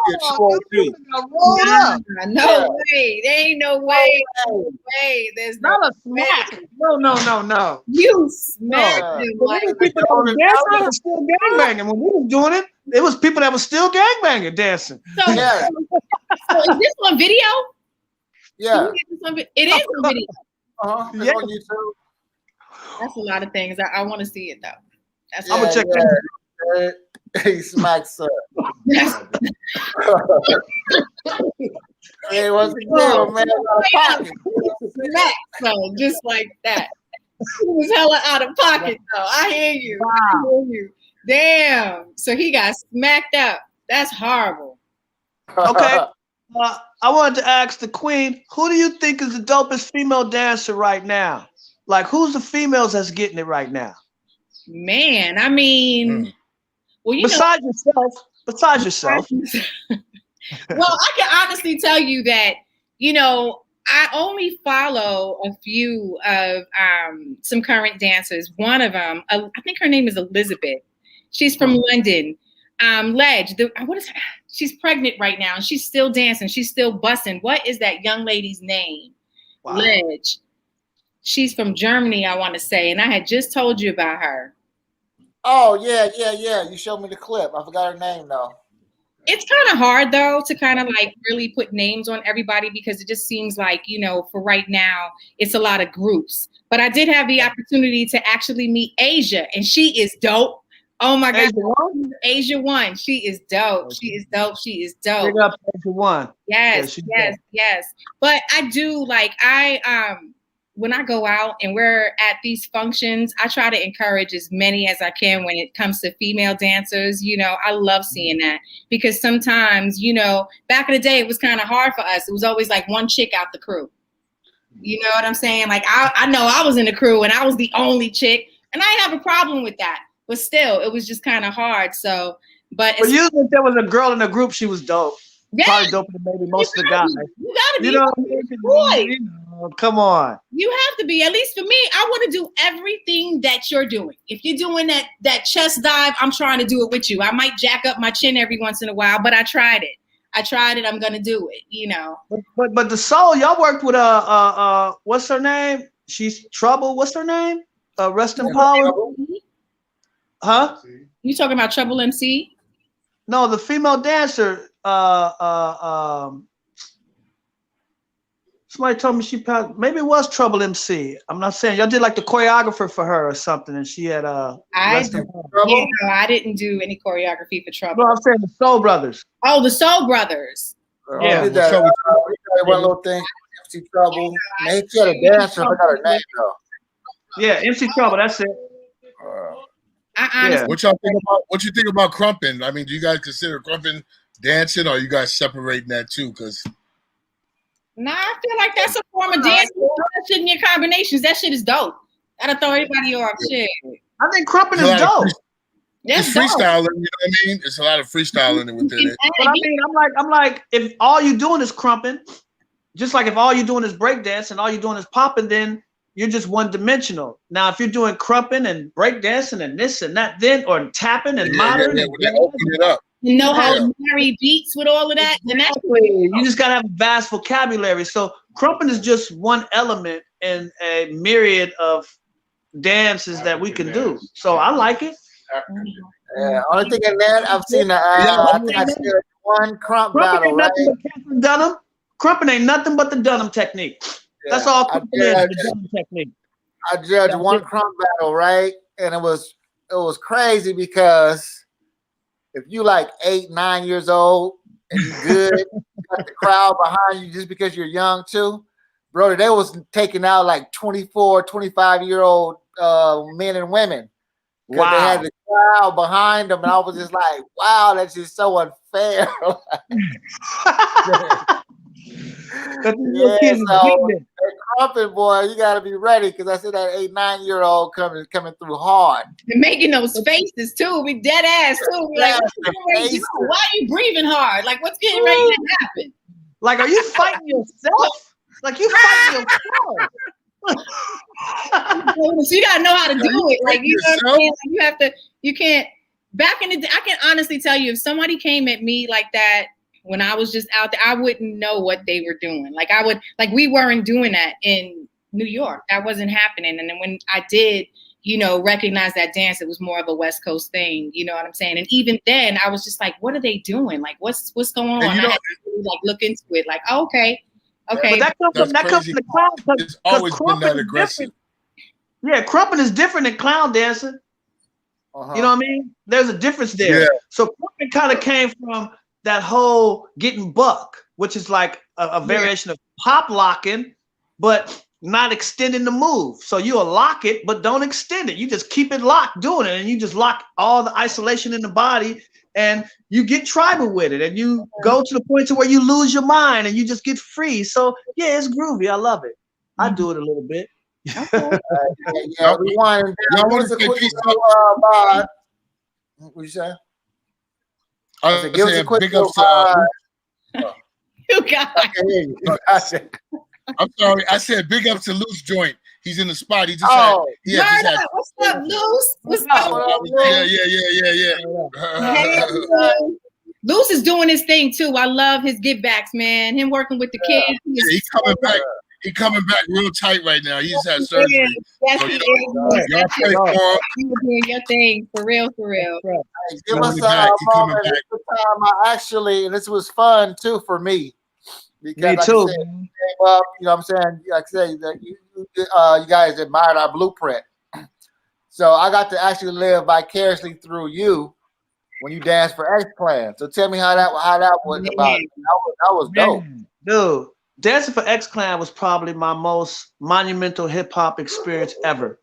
be a true OG. No way. There ain't no way. No way. There's not a smack. No. You smacked him. People that were dancing were still gangbanging. When we were doing it, it was people that were still gangbanging dancing. So, so is this on video? Yeah. It is on video. It's on YouTube. That's a lot of things. I want to see it, though. I'm going to check that. He smacks up. Hey, once again, man, out of pocket. So just like that. He was hella out of pocket, though. I hear you. Wow. I hear you. Damn. So he got smacked up. That's horrible. Okay. I wanted to ask the queen, who do you think is the dopest female dancer right now? Like, who's the females that's getting it right now? Man, I mean, well, besides yourself. Well, I can honestly tell you that, I only follow a few of some current dancers. One of them, I think her name is Elizabeth. She's from London. Ledge, she's pregnant right now and she's still dancing. She's still busting. What is that young lady's name? Wow. Ledge. She's from Germany, I want to say. And I had just told you about her. Oh, yeah. You showed me the clip. I forgot her name, though. It's kind of hard, though, to kind of like really put names on everybody because it just seems like, for right now, it's a lot of groups. But I did have the opportunity to actually meet Asia, and she is dope. Oh my God, Asia One. She is dope. She is dope. Big up Asia One. Yes. But I do when I go out and we're at these functions, I try to encourage as many as I can when it comes to female dancers. I love seeing that because sometimes, back in the day, it was kind of hard for us. It was always like one chick out the crew. You know what I'm saying? Like I know I was in the crew and I was the only chick and I have a problem with that. But still, it was just kind of hard. So, but usually if there was a girl in the group, she was dope. Yeah. Probably doper than maybe most of the guys. You gotta be boy. Come on. You have to be. At least for me, I want to do everything that you're doing. If you're doing that chest dive, I'm trying to do it with you. I might jack up my chin every once in a while, but I tried it. I'm gonna do it. But the soul, y'all worked with what's her name? She's Trouble. What's her name? Rest in Power. Huh? You talking about Trouble MC? No, the female dancer. Somebody told me she passed. Maybe it was Trouble MC. I'm not saying y'all did like the choreographer for her or something, and she had I didn't do any choreography for Trouble. No, I'm saying the Soul Brothers. Oh, the Soul Brothers. Yeah, did that one little thing. MC Trouble. Man, she had a dancer. I got her name though. Yeah, MC Trouble. That's it. What you think about crumping? I mean, do you guys consider crumping dancing, or are you guys separating that too? Because I feel like that's a form of dancing. That shit in your combinations. That shit is dope. That'll throw everybody off. Shit. I think crumping is dope. It's freestyling. You know what I mean? It's a lot of freestyling within it. But I mean, I'm like, if all you're doing is crumping, just like if all you're doing is breakdance and all you're doing is popping, then you're just one-dimensional. Now, if you're doing crumping and breakdancing and this and that, then or tapping and modern, open it up. You know how to marry beats with all of that. Exactly. You just gotta have a vast vocabulary. So crumping is just one element in a myriad of dances that we can do. So I like it. Yeah, only thing in that I've seen I think I said one crump battle, right? Dunham. Crumping ain't nothing but the Dunham technique. Yeah, that's all crumping is, the Dunham technique. I judged one crump battle, right? And it was crazy because if you like 8, 9 years old and you good, you got the crowd behind you just because you're young too, bro, they was taking out like 24, 25-year-old men and women. Wow. They had the crowd behind them, and I was just like, wow, that's just so unfair. Yeah, so crumping, boy, you got to be ready because I said that 8, 9-year-old coming through hard. And making those faces too. We dead ass too. We're like, why are you breathing hard? Like, what's getting ready to happen? Like, are you fighting yourself? Like, you fighting yourself. So you gotta know how to do it. Like, you know what I'm saying? Like, you have to. You can't. Back in the day, I can honestly tell you, if somebody came at me like that when I was just out there, I wouldn't know what they were doing. Like, we weren't doing that in New York. That wasn't happening. And then when I did, recognize that dance, it was more of a West Coast thing. You know what I'm saying? And even then, I was just like, what are they doing? Like, what's going on? I had to really, look into it. Like, oh, okay. Okay. But that comes from the clown. It's always been that aggressive. Yeah, crumping is different than clown dancing. Uh-huh. You know what I mean? There's a difference there. Yeah. So crumping kind of came from that whole getting buck, which is like a variation of pop locking, but not extending the move. So you'll lock it, but don't extend it. You just keep it locked doing it, and you just lock all the isolation in the body, and you get tribal with it, and you go to the point to where you lose your mind and you just get free. So yeah, it's groovy. I love it. I do it a little bit. Yeah, we want. What you say? I said, give us a quick big ups to. You got it. I'm sorry. I said big ups to Loose Joint. He's in the spot. He just what's up, Loose? What's up? Yeah. Hey, Loose is doing his thing too. I love his give backs, man. Him working with the kids. Yeah, he's coming back. He's coming back real tight right now. He just had surgery. Yes, so, he is. Y'all pray for him. You doing your thing for real. Hey, give us a moment. This time I actually, and this was fun too for me. Because me too. Like I said, came up, you know what I'm saying? Like I say, that you guys admired our blueprint. So I got to actually live vicariously through you when you danced for X Clan. So tell me how that was about. That was dope. Dude, dancing for X Clan was probably my most monumental hip hop experience ever.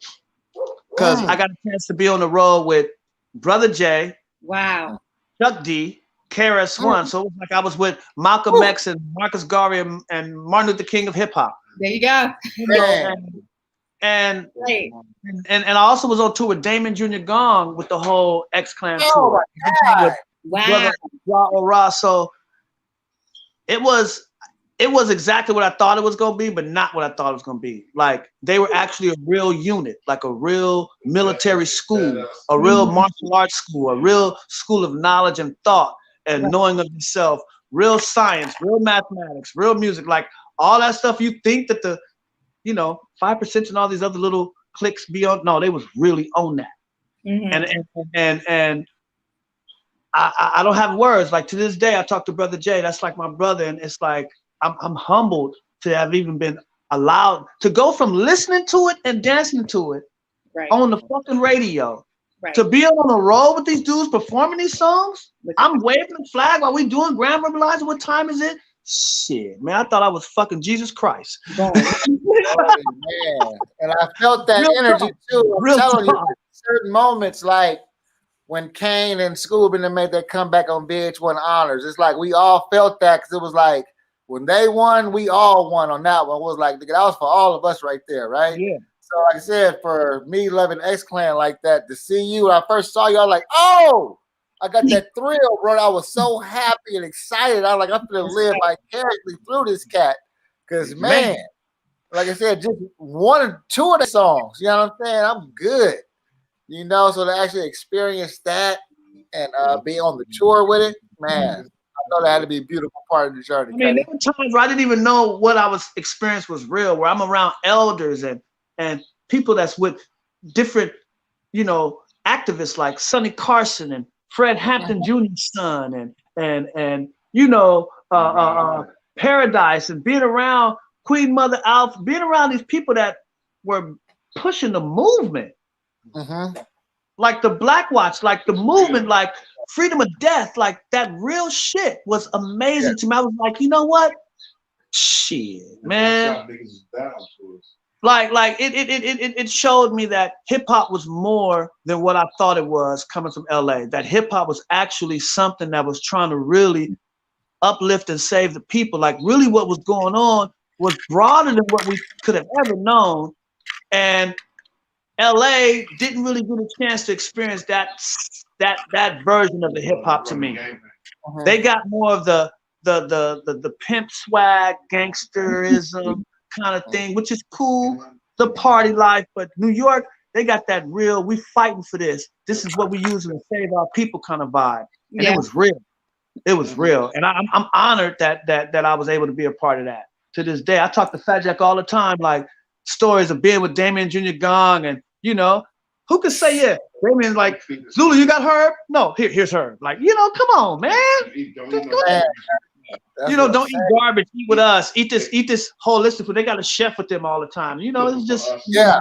Because I got a chance to be on the road with Brother J. Wow. Chuck D. KRS-One. So it was like I was with Malcolm X and Marcus Garvey and Martin Luther King of hip hop. There you go. And I also was on tour with Damon Jr. Gong with the whole X Clan tour. Wow. Brother So it was exactly what I thought it was gonna be, but not what I thought it was gonna be. Like they were actually a real unit, like a real military school, a real martial arts school, a real school of knowledge and thought and knowing of yourself, real science, real mathematics, real music, like all that stuff you think that the 5% and all these other little cliques be on. No, they was really on that. And I don't have words. Like to this day, I talk to Brother Jay. That's like my brother, and it's like I'm humbled to have even been allowed to go from listening to it and dancing to it on the fucking radio to be on a road with these dudes performing these songs. I'm waving the flag while we doing Grand Mobilizer. What time is it? Shit, man, I thought I was fucking Jesus Christ. Oh, man. And I felt that energy too. I'm telling you, certain moments like when Kane and Scoobin made that comeback on VH1 Honors, it's like we all felt that because it was like when they won, we all won on that one. It was like that was for all of us right there, right? Yeah. So like I said, for me loving X Clan like that, to see you when I first saw you, I was like, oh, I got that thrill, bro. I was so happy and excited. I was like, I'm gonna live vicariously through this cat. Cause man, like I said, just 1 or 2 of the songs, you know what I'm saying? I'm good. So to actually experience that and be on the tour with it, man. I know that had to be a beautiful part of the journey. I mean, there were times where I didn't even know what I was experiencing was real, where I'm around elders and people that's with different, you know, activists like Sonny Carson and Fred Hampton Jr.'s son and you know, Paradise, and being around Queen Mother Alpha, being around these people that were pushing the movement. Like the Black Watch, like the movement, like freedom of death, like that real shit was amazing to me. I was like, you know what? Shit, man. Like it showed me that hip hop was more than what I thought it was coming from LA. That hip hop was actually something that was trying to really uplift and save the people. Like really what was going on was broader than what we could have ever known. And LA didn't really get a chance to experience that version of the hip hop to me. They got more of the pimp swag, gangsterism kind of thing, which is cool, the party life. But New York, they got that real, we fighting for this. This is what we using to save our people kind of vibe. And it was real. It was real. And I'm honored that I was able to be a part of that. To this day, I talk to Fat Jack all the time, like stories of being with Damien Jr. Gong, and you know, who could say Damien's like, Zulu, you got Herb? No, here's Herb. Like, you know, come on, man. You know, don't eat garbage, eat with us, eat this holistic food. They got a chef with them all the time. You know, it's just it was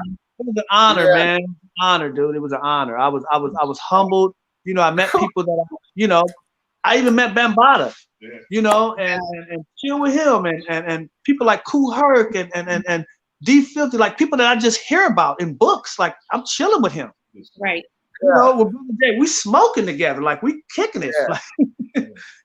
an honor, man. Honor, dude. It was an honor. I was humbled. You know, I met people that I even met Bambaataa, you know, and chill with him and people like Kool Herc and D Filthy, like people that I just hear about in books. Like I'm chilling with him. Right. You know, with Brother Jay, we smoking together, like we kicking it. Like,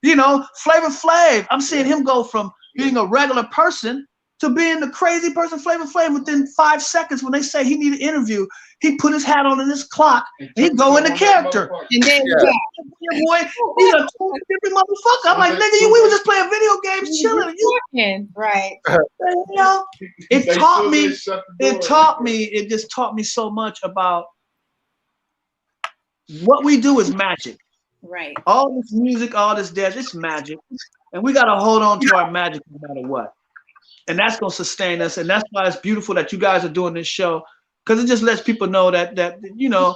you know, Flavor Flav. I'm seeing him go from being a regular person to being the crazy person, Flavor Flav. Within 5 seconds, when they say he need an interview, he put his hat on in his clock, and he go into character. And then, boy, he's a totally different motherfucker. I'm like, nigga, we were just playing video games, chilling. Right. You know, it just taught me so much about what we do is magic. Right. All this music, all this dance, it's magic. And we got to hold on to our magic no matter what. And that's going to sustain us. And that's why it's beautiful that you guys are doing this show, because it just lets people know that you know,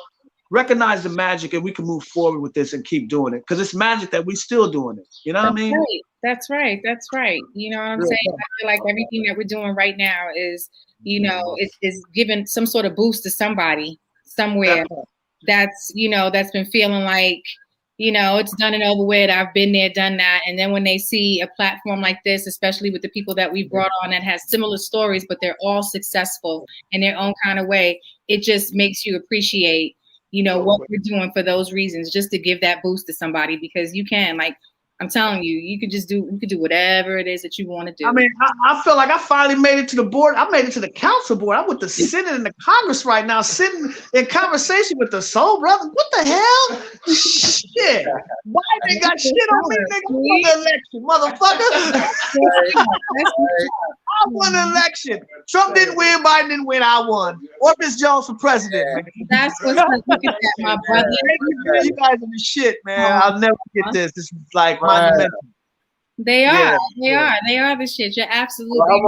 recognize the magic, and we can move forward with this and keep doing it. Because it's magic that we still doing it. You know what I mean? Right. That's right. That's right. You know what I'm saying? I feel like everything that we're doing right now is, you know, is giving some sort of boost to somebody somewhere that's, you know, that's been feeling like, you know, it's done and over with. I've been there, done that. And then when they see a platform like this, especially with the people that we brought on that has similar stories, but they're all successful in their own kind of way, it just makes you appreciate, you know, what we're doing for those reasons, just to give that boost to somebody, because you can, like, I'm telling you, you could do whatever it is that you want to do. I mean, I feel like I finally made it to the board. I made it to the council board. I'm with the Senate and the Congress right now, sitting in conversation with the Soul Brothers. What the hell? Shit. Biden got shit on me, nigga. I won the election, motherfucker. I won the election. Trump didn't win, Biden didn't win, I won. Orphius Jones for president. That's what's up. Look at that, my brother. You guys are the shit, man. I'll never get this. This is like monumental. They are the shit. You're absolutely right. I'm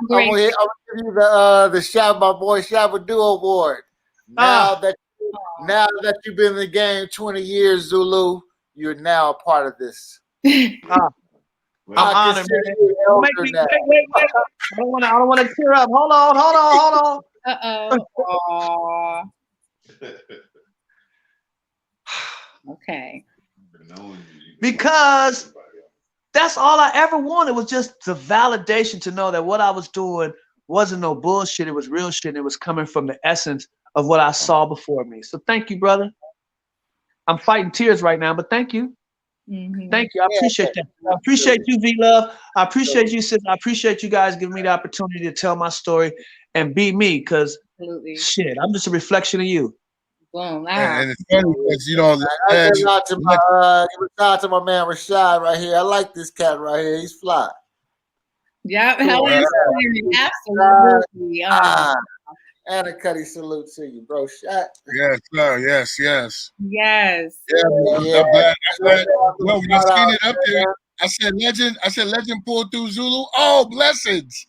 gonna give you the Shabba, my boy Shabba Duo Award. Now that you've been in the game 20 years, Zulu, you're now a part of this. I'm honored, man. Wait. I don't want to tear up. Hold on. Uh-oh. Okay. Because that's all I ever wanted, was just the validation to know that what I was doing wasn't no bullshit. It was real shit. It was coming from the essence of what I saw before me. So thank you, brother. I'm fighting tears right now, but thank you. Mm-hmm. Thank you. I appreciate that. I appreciate you, V-Love. I appreciate you, sis. I appreciate you guys giving me the opportunity to tell my story and be me, because shit, I'm just a reflection of you. Boom. And it's funny because, you know, give a shout to my man Rashad right here. I like this cat right here. He's fly. Yep. Absolutely. And a Cuddy salute to you, bro. Shot. Yes, sir. Yes. Yes. Yeah, I'm glad. Well, when I seen it up there, I said legend pulled through Zulu. Oh, blessings.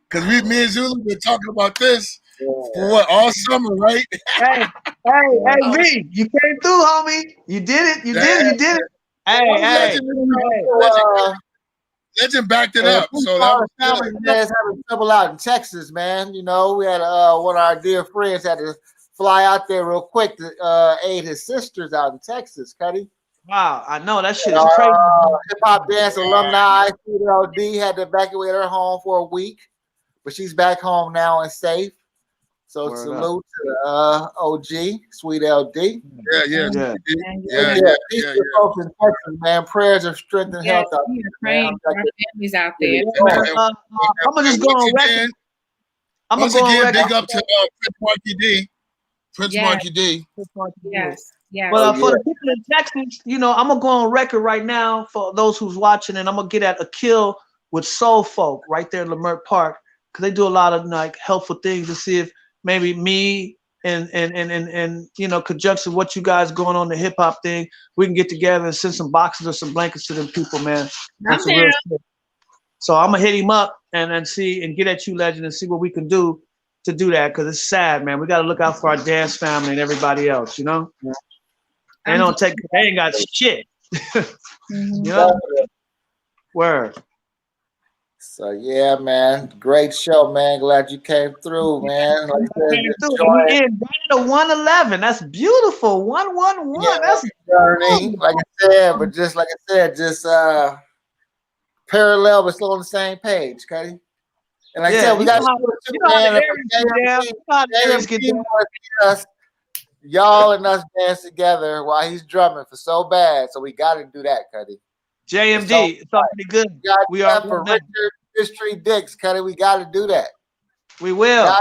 Because me and Zulu been talking about this for what, all summer, right? Hey, V, you came through, homie. You did it. You did it. Hey. Legend backed it up. So that was good. Having trouble out in Texas, man. You know, we had one of our dear friends had to fly out there real quick to aid his sisters out in Texas, Cuddy. Wow, I know that shit is crazy. Hip hop dance alumni LD had to evacuate her home for a week, but she's back home now and safe. So salute to OG, Sweet LD. Yeah. Folks in Texas, man. Prayers of strength and health out there. Praying for our families out there. I'm gonna just go on record. Once again, big up to Prince Marky D. Marky D. Yes. Well, for the people in Texas, you know, I'm gonna go on record right now for those who's watching, and I'm gonna get at a kill with Soul Folk right there in Leimert Park, because they do a lot of like helpful things to see if maybe me and you know, conjunction what you guys going on the hip hop thing, we can get together and send some boxes or some blankets to them people, man. That's some real shit. So I'm gonna hit him up and see and get at you, Legend, and see what we can do to do that, because it's sad, man. We got to look out for our dance family and everybody else, you know. They ain't got shit. You know? Word. So yeah, man, great show, man. Glad you came through, man. Like we in 111. That's beautiful. 111. Yeah, that's journey. Like I said, but just like I said, just parallel, but still on the same page, Cuddy. And like I said, we got to y'all and us dance together while he's drumming for so bad. So we got to do that, Cuddy. JMD, it's already good. We are for Richard History Dix, Cuddy. We got to do that. We will.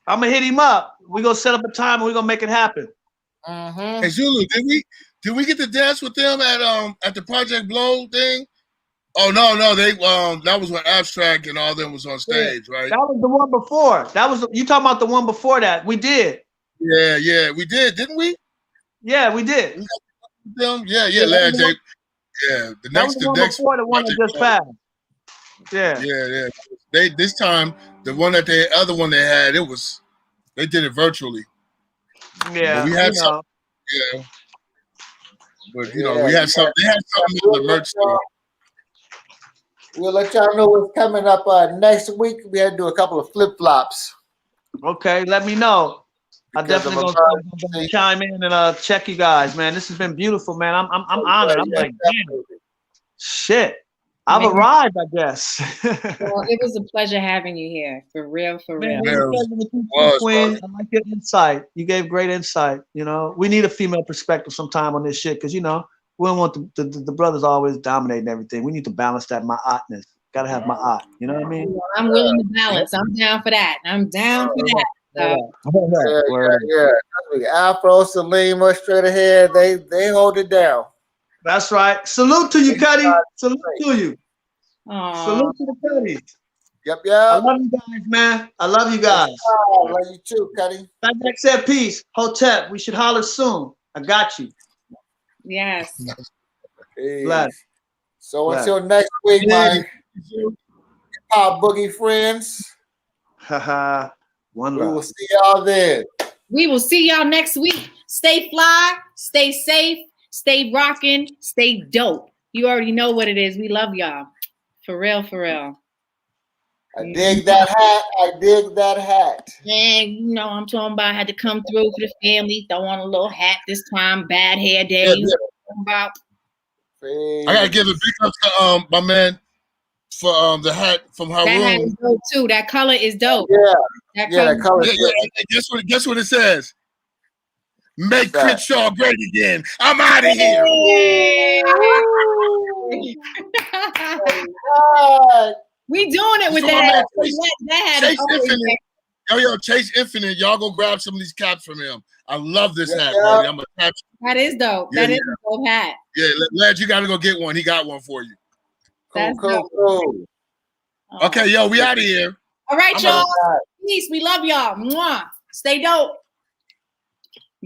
I'm gonna hit him up. We're gonna set up a time and we're gonna make it happen. Hey Zulu, did we get to dance with them at the Project Blow thing? Oh no, they that was when Abstract and all them was on stage, right? That was the one before. You talking about the one before that? We did. Yeah, we did, didn't we? Yeah, we did. Them? Yeah, lad. The next before the one that just passed. Yeah. They this time the one that the other one they had, they did it virtually. Yeah, but we had some. Yeah, but you know we had something. They had something in the merch store. We'll let y'all know what's coming up next week. We had to do a couple of flip flops. Okay, let me know. I definitely gonna chime in and check you guys, man. This has been beautiful, man. I'm honored. I'm like, damn, shit. I've arrived, I guess. Well, it was a pleasure having you here, for real. Man, Queen, I like your insight. You gave great insight. You know, we need a female perspective sometime on this shit, because you know we don't want the brothers always dominating everything. We need to balance that my ottness. Got to have my ott. You know what I mean? Well, I'm willing to balance. I'm down for that. Yeah. Afro, Salima, straight ahead. They hold it down. That's right. Salute to you, Cuddy. Salute to you. Aww. Salute to the Cuddy. Yep. I love you guys, man. I love you guys. I love you too, Cuddy. Like said, peace. Hotep, we should holler soon. I got you. Yes. Glad. So until next week, my hip-hop boogie friends. One we love. will see y'all then. We will see y'all next week. Stay fly, stay safe, stay rocking, stay dope. You already know what it is. We love y'all. For real. I dig that hat. And you know, I'm talking about I had to come through for the family. Throw on a little hat this time. Bad hair day. I gotta give a big up to my man for the hat from Haroon. That hat is dope too. That color is dope. That color. Guess what it says? Make Crenshaw great again. I'm out of here. We doing it with that. Chase Infinite. Chase Infinite. Y'all go grab some of these caps from him. I love this hat, buddy. I'm a cap. That is dope. That is a dope hat. Yeah, Lad, you gotta go get one. He got one for you. Cool. Okay, yo, we out of here. All right, y'all. Peace. We love y'all. Mwah. Stay dope.